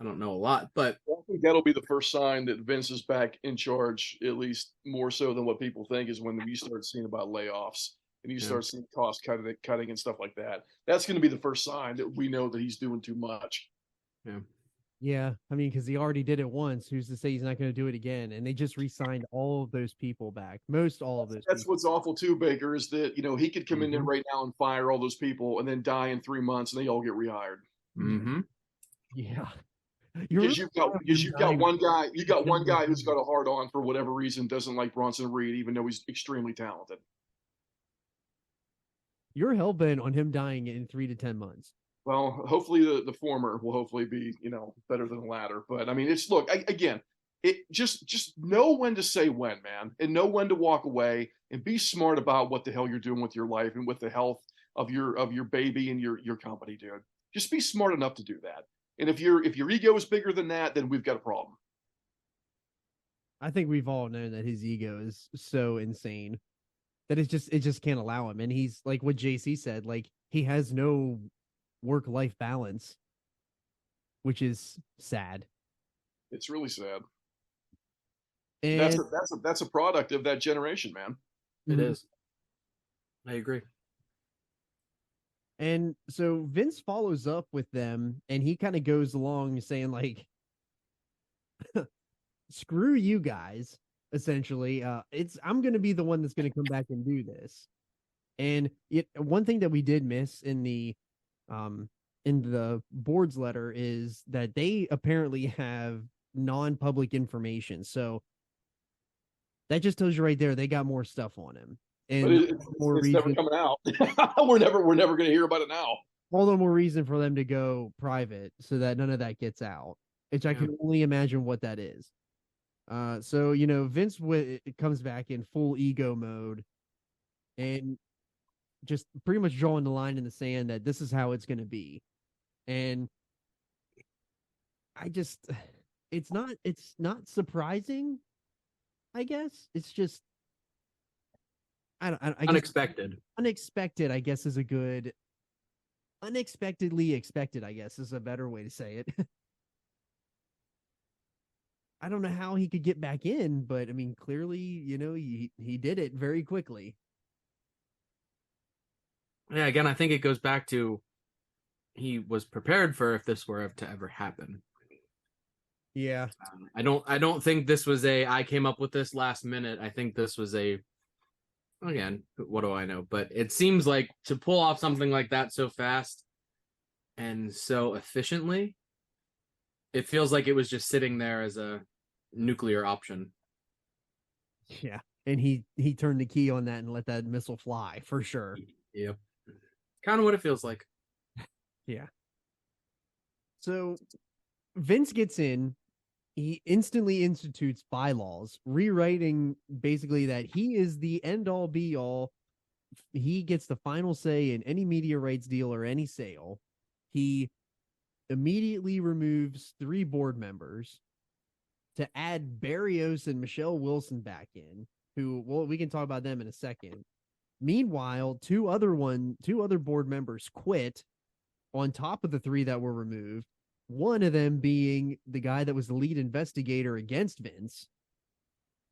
know a lot, but I think that'll be the first sign that Vince is back in charge, at least more so than what people think, is when you start seeing about layoffs and you start seeing cost cutting and stuff like that. That's going to be the first sign that we know that he's doing too much. Yeah. Yeah. I mean, because he already did it once. Who's to say he's not going to do it again? And they just re-signed all of those people back. All of those. That's people. what's awful too, Baker, is that, he could come in there right now and fire all those people and then die in 3 months and they all get rehired. Mm-hmm. Yeah. Because you've got one guy who's got a hard on for whatever reason, doesn't like Bronson Reed, even though he's extremely talented. You're hellbent on him dying in 3 to 10 months. Well, hopefully the former will hopefully be, better than the latter. But I mean, just know when to say when, man, and know when to walk away, and be smart about what the hell you're doing with your life and with the health of your baby and your company, dude. Just be smart enough to do that. And if your ego is bigger than that, then we've got a problem. I think we've all known that his ego is so insane that it just can't allow him. And he's like what JC said, like he has no work-life balance, which is sad. It's really sad. And that's a product of that generation, man. It is. I agree. And so Vince follows up with them, and he kind of goes along saying like, screw you guys, essentially. I'm going to be the one that's going to come back and do this. And one thing that we did miss in the board's letter is that they apparently have non-public information. So that just tells you right there they got more stuff on him. And it's never coming out. we're never going to hear about it now. All the more reason for them to go private so that none of that gets out, which I can only imagine what that is. So Vince comes back in full ego mode and just pretty much drawing the line in the sand that this is how it's going to be. And it's not surprising, I guess. It's just, I guess unexpected. Unexpected, I guess, is a good. Unexpectedly expected, I guess, is a better way to say it. I don't know how he could get back in, but I mean, clearly, he did it very quickly. Yeah, again, I think it goes back to he was prepared for if this were to ever happen. Yeah. I don't think this was I came up with this last minute. I think this was again, what do I know? But it seems like to pull off something like that so fast and so efficiently, it feels like it was just sitting there as a nuclear option. Yeah. And he turned the key on that and let that missile fly for sure. Yeah. Kind of what it feels like. Yeah. So Vince gets in. He instantly institutes bylaws, rewriting basically that he is the end-all be-all. He gets the final say in any media rights deal or any sale. He immediately removes 3 board members to add Barrios and Michelle Wilson back in, who, well, we can talk about them in a second. Meanwhile, two other board members quit on top of the 3 that were removed. One of them being the guy that was the lead investigator against Vince.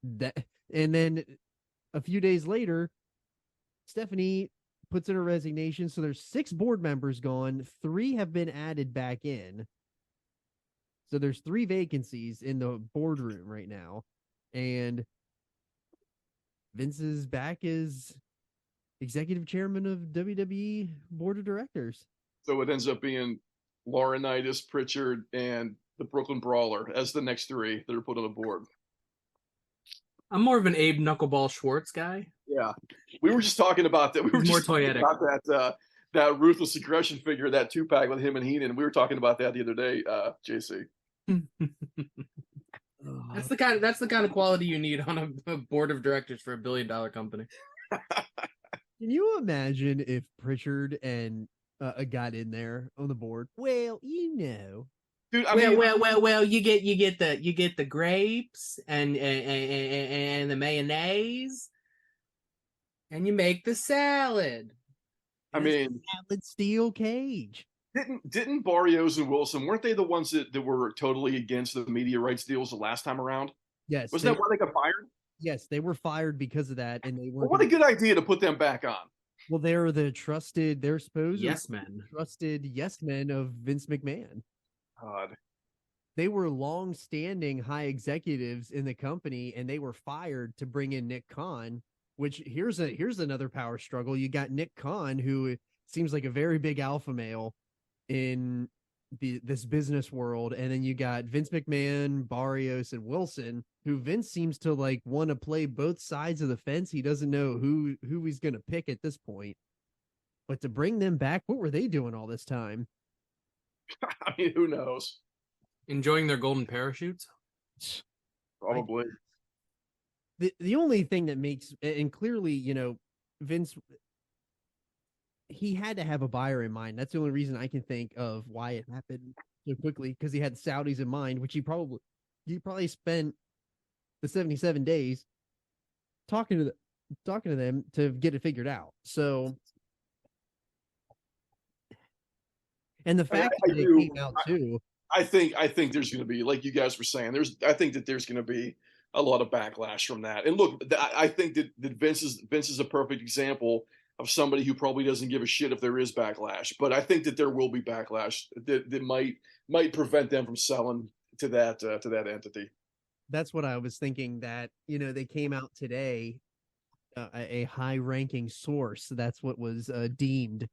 And then a few days later, Stephanie puts in her resignation. So there's 6 board members gone. 3 have been added back in. So there's 3 vacancies in the boardroom right now. And Vince is back as executive chairman of WWE board of directors. So it ends up being Laurinaitis, Pritchard, and the Brooklyn Brawler as the next 3 that are put on the board. I'm more of an Abe Knuckleball Schwartz guy. Yeah, we were just talking about that. We were just talking about that ruthless aggression figure, that 2-pack with him and Heenan. We were talking about that the other day, JC. That's the kind of quality you need on a board of directors for $1 billion company. Can you imagine if Pritchard and got in there on the board? Well, dude. Well. You get the grapes and the mayonnaise, and you make the salad. I mean, salad steel cage. Didn't Barrios and Wilson, weren't they the ones that were totally against the media rights deals the last time around? Yes. Wasn't that why they got fired? Yes, they were fired because of that, and they were. Well, what a good idea to put them back on. Well, they're the trusted. They're supposed trusted yes men of Vince McMahon. God. They were long-standing high executives in the company, and they were fired to bring in Nick Khan. Which here's another power struggle. You got Nick Khan, who seems like a very big alpha male in this business world, and then you got Vince McMahon, Barrios, and Wilson, who Vince seems to like want to play both sides of the fence. He doesn't know who he's going to pick at this point. But to bring them back, what were they doing all this time? I mean, who knows? Enjoying their golden parachutes? Probably. The only thing that makes, and clearly, you know, Vince, he had to have a buyer in mind. That's the only reason I can think of why it happened so quickly, because he had Saudis in mind, which he probably spent the 77 days talking to them to get it figured out. So, and the fact that they came out too. I think there's going to be, like you guys were saying, I think that there's going to be a lot of backlash from that. And look, I think that Vince is a perfect example of somebody who probably doesn't give a shit if there is backlash. But I think that there will be backlash that might prevent them from selling to that entity. That's what I was thinking. That, you know, they came out today, a high-ranking source. That's what was deemed.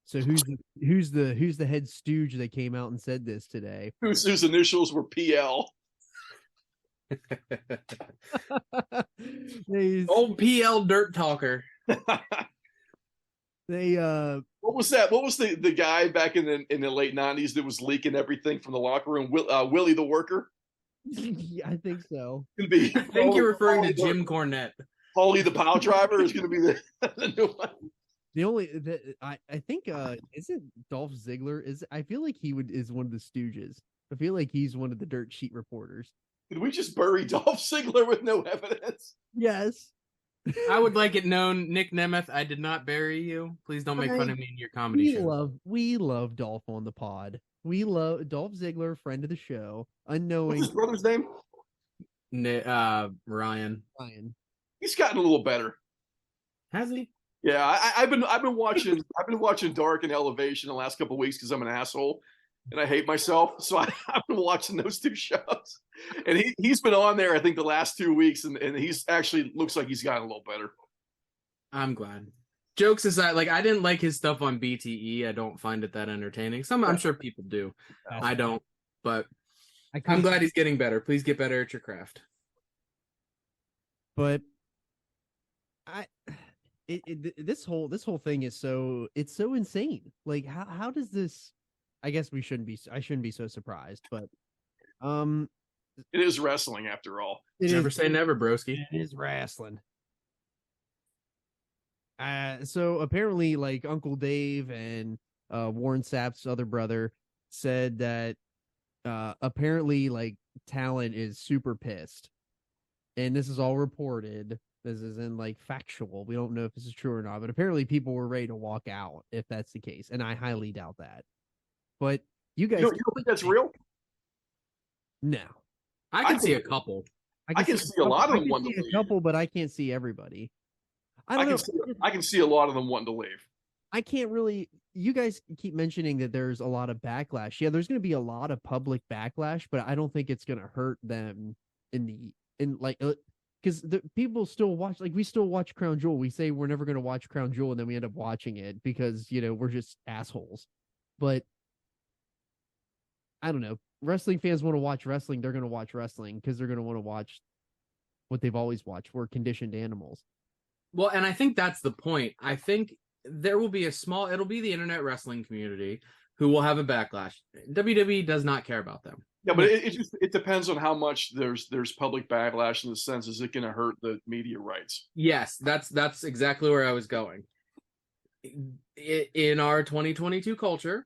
So who's the head stooge that came out and said this today? Whose initials were PL. Old PL dirt talker. They what was that? What was the guy back in the late 90s that was leaking everything from the locker room? Willie the Worker? I think so. I think you're referring to Jim Cornette. Paulie the Pile Driver is going to be the new one. The only I think isn't Dolph Ziggler I feel like is one of the stooges. I feel like he's one of the dirt sheet reporters. Did we just bury Dolph Ziggler with no evidence? Yes. I would like it known, Nick Nemeth, I did not bury you. Please don't make fun of me in your comedy show. We love Dolph on the pod. We love Dolph Ziggler, friend of the show. Unknowing. What's his brother's name? Ryan. He's gotten a little better. Has he? Yeah, I've been watching Dark and Elevation the last couple of weeks because I'm an asshole and I hate myself. So I've been watching those two shows, and he's been on there I think the last 2 weeks, and he's actually looks like he's gotten a little better. I'm glad. Jokes aside, like I didn't like his stuff on BTE. I don't find it that entertaining. I'm sure people do. I don't, but I'm glad he's getting better. Please get better at your craft. But this whole thing is so insane. Like how does this? I guess I shouldn't be so surprised, but it is wrestling after all. Never say never, broski. It is wrestling. So apparently, like Uncle Dave and Warren Sapp's other brother said that apparently, like talent is super pissed, and this is all reported. This isn't like factual. We don't know if this is true or not, but apparently people were ready to walk out if that's the case, and I highly doubt that. But you guys, you don't think that's real? No, I can see a couple. I can see a lot of them wanting to leave. A couple, but I can't see everybody. I can see a lot of them wanting to leave. I can't really. You guys keep mentioning that there's a lot of backlash. Yeah, there's going to be a lot of public backlash, but I don't think it's going to hurt them because the people still watch. Like we still watch Crown Jewel. We say we're never going to watch Crown Jewel, and then we end up watching it because we're just assholes. But I don't know. Wrestling fans want to watch wrestling. They're going to watch wrestling because they're going to want to watch what they've always watched. We're conditioned animals. Well, and I think that's the point. I think there will be it'll be the internet wrestling community who will have a backlash. WWE does not care about them. Yeah, but it depends on how much there's public backlash in the sense, is it going to hurt the media rights? Yes, that's exactly where I was going. In our 2022 culture,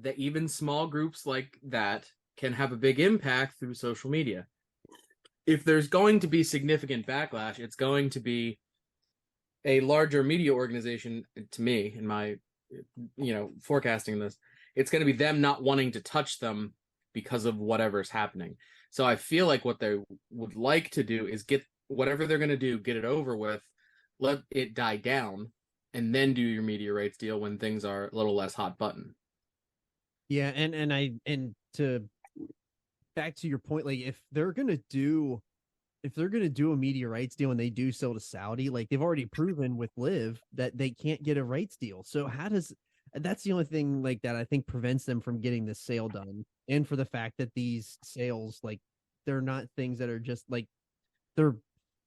that even small groups like that can have a big impact through social media. If there's going to be significant backlash, it's going to be a larger media organization, to me, in my, forecasting this, it's going to be them not wanting to touch them because of whatever's happening. So I feel like what they would like to do is get whatever they're going to do, get it over with, let it die down, and then do your media rights deal when things are a little less hot button. Yeah, and to back to your point, like if they're gonna do a media rights deal and they do sell to Saudi, like they've already proven with Liv that they can't get a rights deal. So how does that's the only thing like that I think prevents them from getting this sale done. And for the fact that these sales, like, they're not things that are just like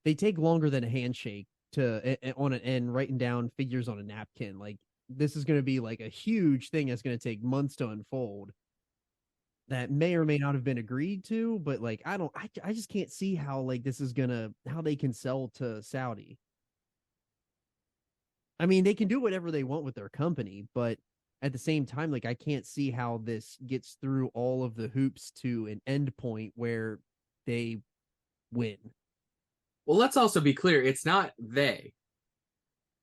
they take longer than a handshake to on an and writing down figures on a napkin. Like, this is going to be like a huge thing that's going to take months to unfold. That may or may not have been agreed to, but like I just can't see how like this is how they can sell to Saudi. I mean, they can do whatever they want with their company, but at the same time, like, I can't see how this gets through all of the hoops to an end point where they win. Well, let's also be clear. It's not they.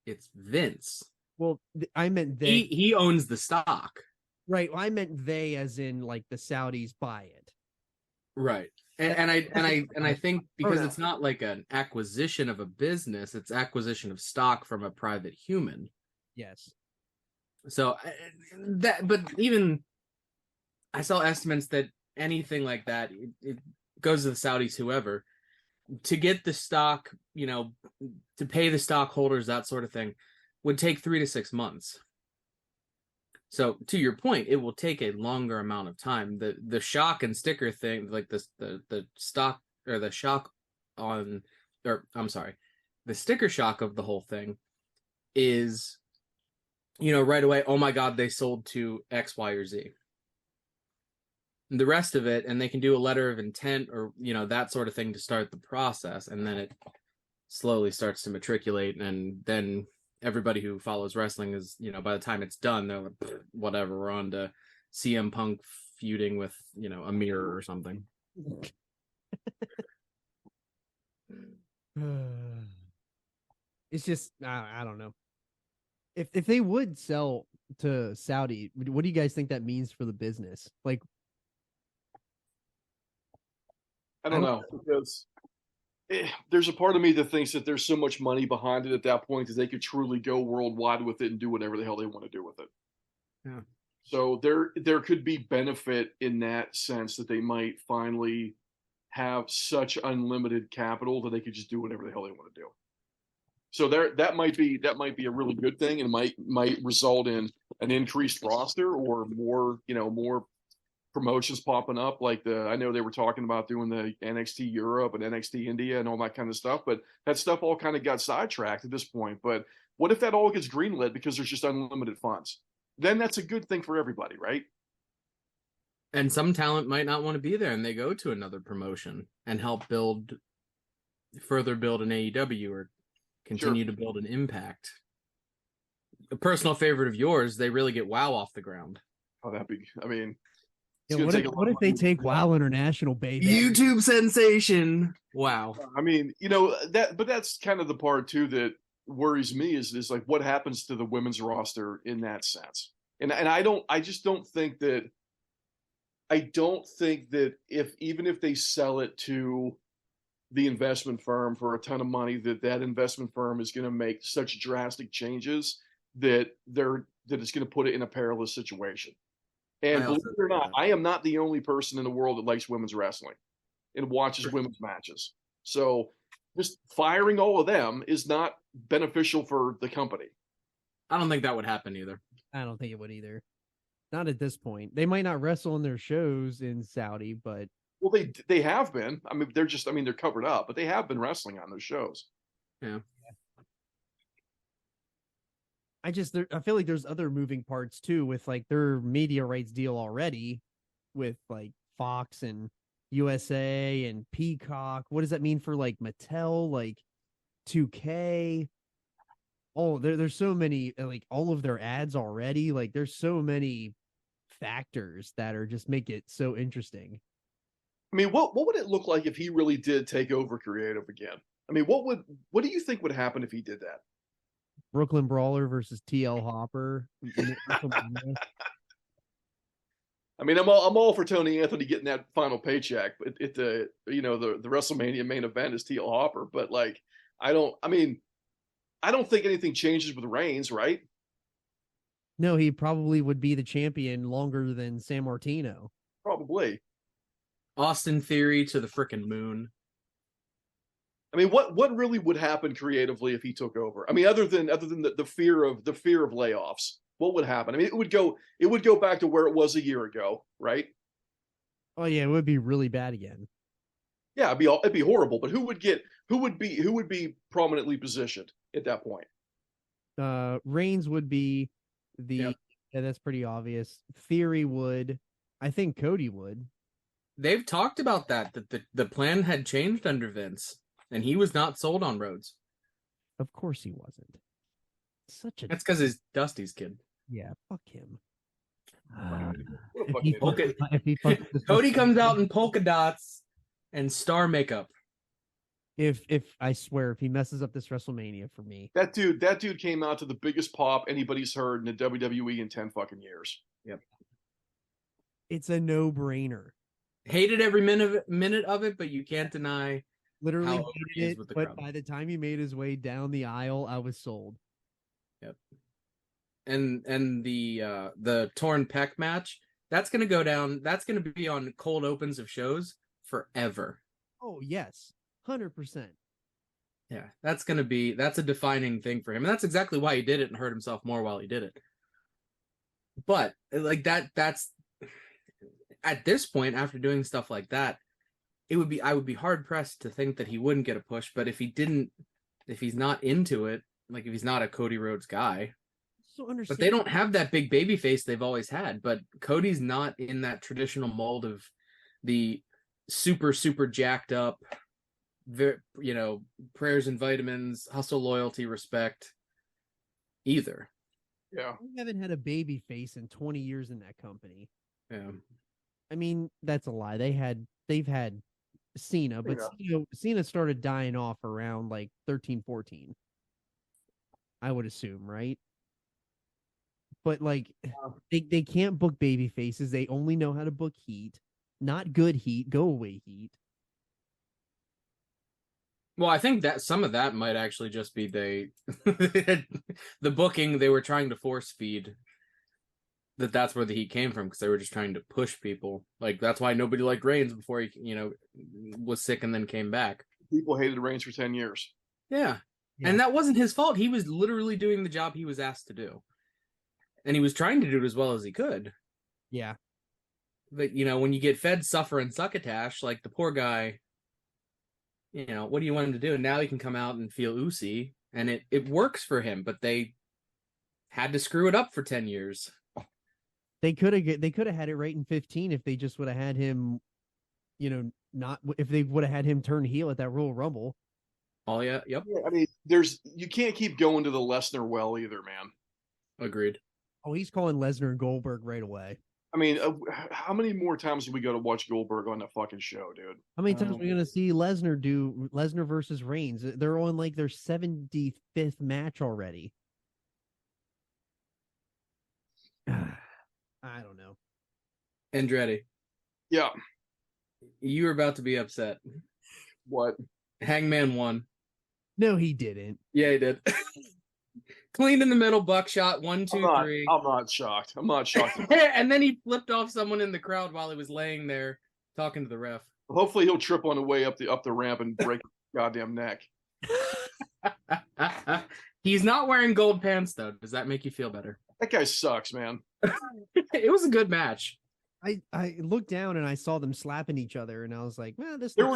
It's Vince. Well, I meant they. He owns the stock. Right. Well, I meant they as in like the Saudis buy it. Right. And I think because it's not like an acquisition of a business, it's acquisition of stock from a private human. Yes. So but even I saw estimates that anything like that, it goes to the Saudis, whoever, to get the stock, to pay the stockholders, that sort of thing, would take 3 to 6 months. So to your point, it will take a longer amount of time. The shock and sticker thing, like the stock or the shock on, or I'm sorry, the sticker shock of the whole thing is, right away, oh my God, they sold to X, Y, or Z. And the rest of it, and they can do a letter of intent or, that sort of thing to start the process. And then it slowly starts to matriculate. And then everybody who follows wrestling is, by the time it's done, they're like, whatever, we're on to CM Punk feuding with, a mirror or something. It's just, I don't know. If they would sell to Saudi, what do you guys think that means for the business? Like, I don't know, because there's a part of me that thinks that there's so much money behind it at that point that they could truly go worldwide with it and do whatever the hell they want to do with it. Yeah. So there could be benefit in that sense that they might finally have such unlimited capital that they could just do whatever the hell they want to do. So that might be a really good thing, and might result in an increased roster or more promotions popping up. Like I know they were talking about doing the NXT Europe and NXT India and all that kind of stuff, but that stuff all kind of got sidetracked at this point. But what if that all gets greenlit because there's just unlimited funds? Then that's a good thing for everybody, right? And some talent might not want to be there, and they go to another promotion and help further build an AEW or continue to build an Impact. A personal favorite of yours, they really get WoW off the ground. Oh, that'd be, I mean, yeah, what if they take WoW International, baby? YouTube sensation. Wow. I mean, but that's kind of the part too that worries me is like what happens to the women's roster in that sense. And I just don't think that even if they sell it to the investment firm for a ton of money, that investment firm is going to make such drastic changes that it's going to put it in a perilous situation. And believe it or not, I am not the only person in the world that likes women's wrestling and watches women's matches. So just firing all of them is not beneficial for the company. I don't think that would happen either. I don't think it would either. Not at this point. They might not wrestle in their shows in Saudi, but well, they have been. I mean, they're covered up, but they have been wrestling on those shows. Yeah. I feel like there's other moving parts too with like their media rights deal already with like Fox and USA and Peacock. What does that mean for like Mattel, like 2K? Oh, there's so many, like all of their ads already. Like there's so many factors that are just make it so interesting. I mean, what would it look like if he really did take over creative again? I mean, what do you think would happen if he did that? Brooklyn Brawler versus TL Hopper. I mean, I'm all for Tony Anthony getting that final paycheck, but the WrestleMania main event is TL Hopper. But like, I don't think anything changes with Reigns, right? No, he probably would be the champion longer than San Martino. Probably. Austin Theory to the frickin' moon. I mean, what really would happen creatively if he took over? I mean, other than the fear of layoffs. what would happen? I mean, it would go back to where it was a year ago, right? Oh yeah, it would be really bad again. Yeah, it'd be horrible. But who would be prominently positioned at that point? Reigns would be the Yep. yeah, that's pretty obvious. Theory would. I think Cody would. They've talked about that the plan had changed under Vince, and he was not sold on Rhodes. Of course he wasn't. Such a That's because he's Dusty's kid. yeah, fuck him. What a If fucking he idiot. Okay. if he fucks this Cody comes out in polka dots and star makeup. if I swear if he messes up this WrestleMania for me, That dude came out to the biggest pop anybody's heard in the WWE in 10 fucking years. Yep. it's a no-brainer. Hated every minute of it, but you can't deny Literally how over he hated is it, with the but crowd. by the time he made his way down the aisle, I was sold. Yep. And the torn pec match, that's gonna go down. That's gonna be on cold opens of shows forever. Oh yes, 100%. Yeah, that's a defining thing for him, and that's exactly why he did it and hurt himself more while he did it. But like that's at this point, after doing stuff like that, I would be hard pressed to think that he wouldn't get a push. But if he's not into it, like if he's not a Cody Rhodes guy, So understand. but they don't have that big baby face they've always had. But Cody's not in that traditional mold of the super jacked up, prayers and vitamins, hustle, loyalty, respect either. Yeah. We haven't had a baby face in 20 years in that company. Yeah. I mean, that's a lie. They've had Cena, but Cena started dying off around like 13, 14. I would assume, right? But like they can't book baby faces. They only know how to book heat. Not good heat, go away heat. Well, I think that some of that might actually just be the booking they were trying to force feed. That's where the heat came from, because they were just trying to push people. Like that's why nobody liked Reigns before he, was sick and then came back. People hated Reigns for 10 years. Yeah. Yeah. And that wasn't his fault. He was literally doing the job he was asked to do. And he was trying to do it as well as he could. Yeah. But, when you get fed suffer and succotash, like the poor guy, what do you want him to do? And now he can come out and feel oozy, and it works for him, but they had to screw it up for 10 years. They could have had it right in 15 if they just would have had him, if they would have had him turn heel at that Royal Rumble. Oh yeah, yep. Yeah, I mean, you can't keep going to the Lesnar well either, man. Agreed. Oh, he's calling Lesnar and Goldberg right away. I mean, how many more times do we go to watch Goldberg on that fucking show, dude? How many times are we going to see Lesnar versus Reigns? They're on like their 75th match already. I don't know. Andretti, Yeah. you were about to be upset. What? Hangman won. No, he didn't. Yeah, he did. Clean in the middle, buckshot, 1, 2, 3. I'm not shocked. I'm not shocked. And then he flipped off someone in the crowd while he was laying there talking to the ref. Hopefully he'll trip on the way up the ramp and break his goddamn neck. He's not wearing gold pants though. Does that make you feel better? That guy sucks, man. It was a good match. I looked down and I saw them slapping each other, and I was like, "Man, this." There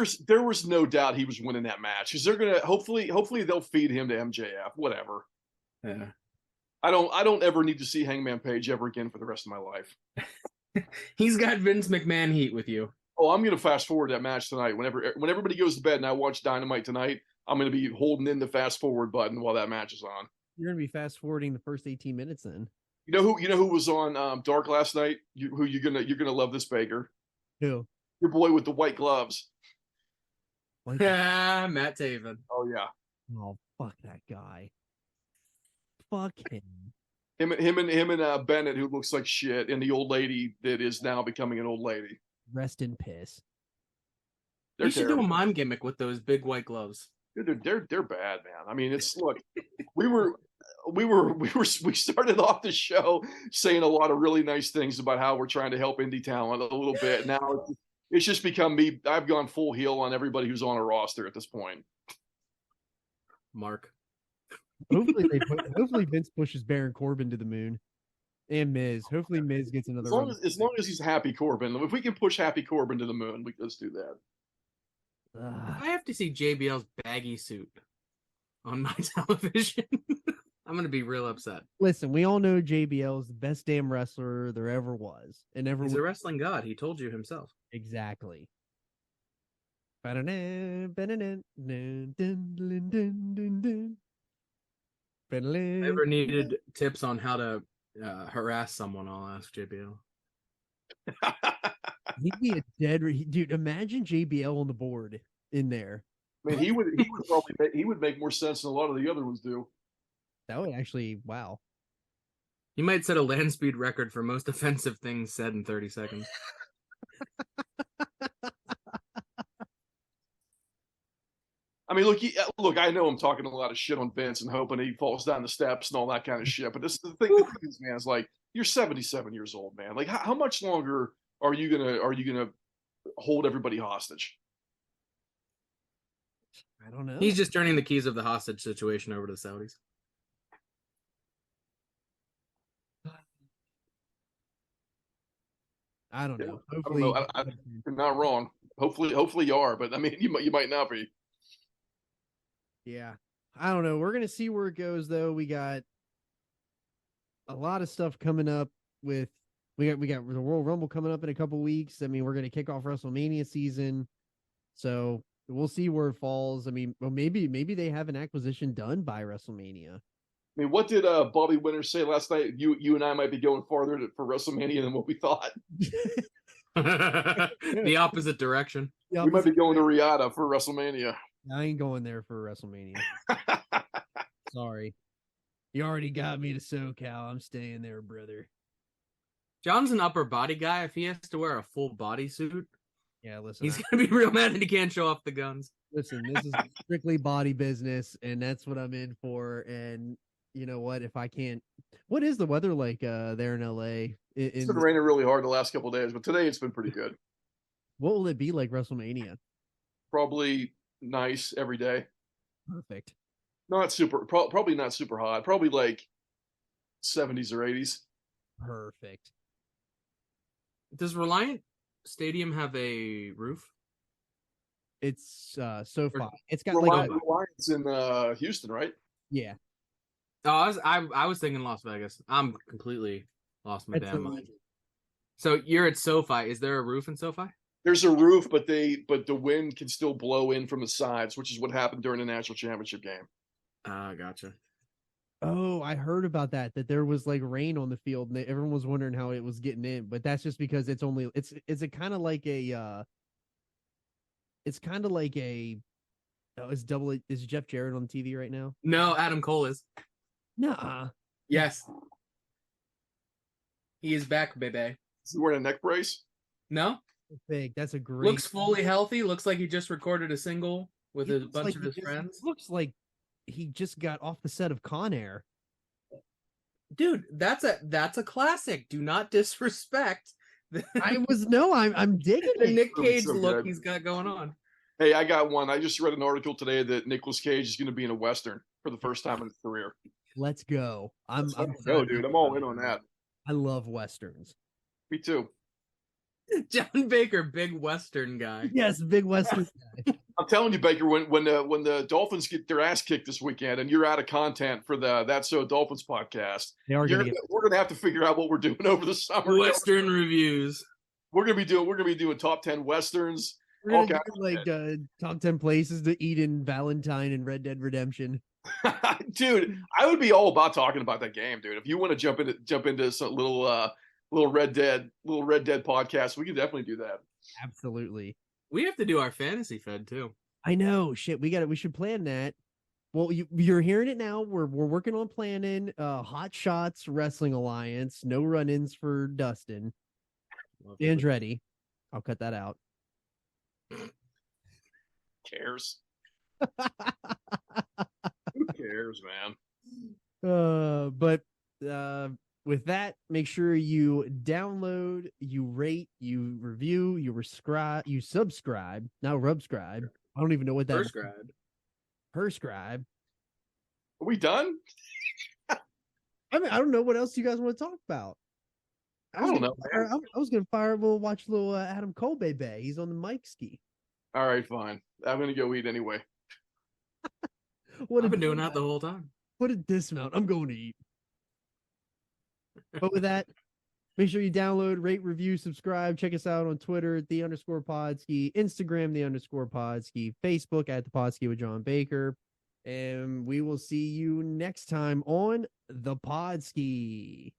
was no doubt he was winning that match, because they're gonna hopefully they'll feed him to MJF. Whatever. Yeah. I don't ever need to see Hangman Page ever again for the rest of my life. He's got Vince McMahon heat with you. Oh, I'm gonna fast forward that match tonight. When everybody goes to bed and I watch Dynamite tonight, I'm gonna be holding in the fast forward button while that match is on. You're gonna be fast forwarding the first 18 minutes then. You know who was on Dark last night? You're gonna love this, Baker. Who? Your boy with the white gloves. Like, Matt Taven. Oh yeah. oh, fuck that guy. Fuck him. Him and Bennett, who looks like shit, and the old lady that is now becoming an old lady. Rest in piss. They're You should do a terrible. mime gimmick with those big white gloves. Dude, they're bad, man. I mean, it's look, we started off the show saying a lot of really nice things about how we're trying to help indie talent a little bit. Now it's just become me. I've gone full heel on everybody who's on a roster at this point. Mark. Hopefully Vince pushes Baron Corbin to the moon. And Miz. Hopefully Miz gets another run. As long as he's Happy Corbin. If we can push Happy Corbin to the moon, let's do that. I have to see JBL's baggy suit on my television. I'm gonna be real upset. Listen, we all know JBL is the best damn wrestler there ever was, and ever He's a wrestling god. He told you himself. Exactly. Ever needed tips on how to harass someone? I'll ask JBL. He'd be a dead dude. Imagine JBL on the board in there. Man, he would make more sense than a lot of the other ones do. That would actually, wow. You might set a land speed record for most offensive things said in 30 seconds. I mean, look. I know I'm talking a lot of shit on Vince and hoping he falls down the steps and all that kind of shit. But the thing is, man, is like you're 77 years old, man. Like, how much longer are you gonna hold everybody hostage? I don't know. He's just turning the keys of the hostage situation over to the Saudis. I don't know. Yeah, Hopefully, I don't know. You're not wrong. Hopefully you are, but I mean, you might not be. yeah. I don't know. We're gonna see where it goes, though. We got a lot of stuff coming up with. We got the Royal Rumble coming up in a couple weeks. I mean, we're gonna kick off WrestleMania season, so we'll see where it falls. I mean, well, maybe they have an acquisition done by WrestleMania. I mean, what did Bobby Winters say last night? You and I might be going farther for WrestleMania than what we thought. The opposite direction. We might be going to Riyadh for WrestleMania. I ain't going there for WrestleMania. Sorry. You already got me to SoCal. I'm staying there, brother. John's an upper body guy. If he has to wear a full body suit, yeah, listen. He's going to be real mad that he can't show off the guns. Listen, this is strictly body business, and that's what I'm in for. And you know what? If I can't, what is the weather like there in LA? It's been raining really hard the last couple of days, but today it's been pretty good. What will it be like WrestleMania? Probably nice every day. Perfect. Probably not super hot. Probably like 70s or 80s. Perfect. Does Reliant Stadium have a roof? It's SoFi. It's got Reliant's in Houston, right? Yeah. Oh, I was thinking Las Vegas. I'm completely lost my damn mind. So you're at SoFi. Is there a roof in SoFi? There's a roof, but the wind can still blow in from the sides, which is what happened during the national championship game. Gotcha. Oh, I heard about that there was like rain on the field and everyone was wondering how it was getting in, but that's just because it's kind of like a is Jeff Jarrett on TV right now? No, Adam Cole is. Nuh-uh. Yes. He is back, baby. Is he wearing a neck brace? No. Big. That's a great. Looks fully healthy. Looks like he just recorded a single with a bunch of his friends. Looks like he just got off the set of Con Air. Dude, that's a classic. Do not disrespect. I'm digging the it. Nick Cage so look good. he's got going on. Hey, I got one. I just read an article today that Nicolas Cage is going to be in a Western for the first time in his career. Let's go. I'm dude. I'm all in on that. I love Westerns. Me too. John Baker, big Western guy. Yes, big Western guy. I'm telling you, Baker, when the Dolphins get their ass kicked this weekend and you're out of content for the That's So Dolphins podcast, we're gonna have to figure out what we're doing over the summer. Western reviews. We're gonna be doing top 10 Westerns. We're gonna do like top 10 places to eat in Valentine and Red Dead Redemption. Dude, I would be all about talking about that game, dude. If you want to jump into some little Red Dead podcast, we can definitely do that. Absolutely. We have to do our fantasy fed too. I know. Shit, we should plan that. Well, you're hearing it now. We're working on planning Hot Shots Wrestling Alliance. No run-ins for Dustin. Dan's ready. I'll cut that out. Cares. Who cares, man? But with that, make sure you download, you rate, you review, you subscribe. Now rubscribe. I don't even know what that is. Perscribe. Are we done? I mean, I don't know what else you guys want to talk about. I don't know, man. I was gonna fire. We'll watch a little Adam Cole, baby. He's on the mic ski. All right, fine. I'm gonna go eat anyway. What I've a been doing that the whole time. What a dismount. I'm going to eat. But with that, make sure you download, rate, review, subscribe. Check us out on Twitter at @the_Podski, Instagram @the_Podski, Facebook @the Podski with John Baker. And we will see you next time on the Podski.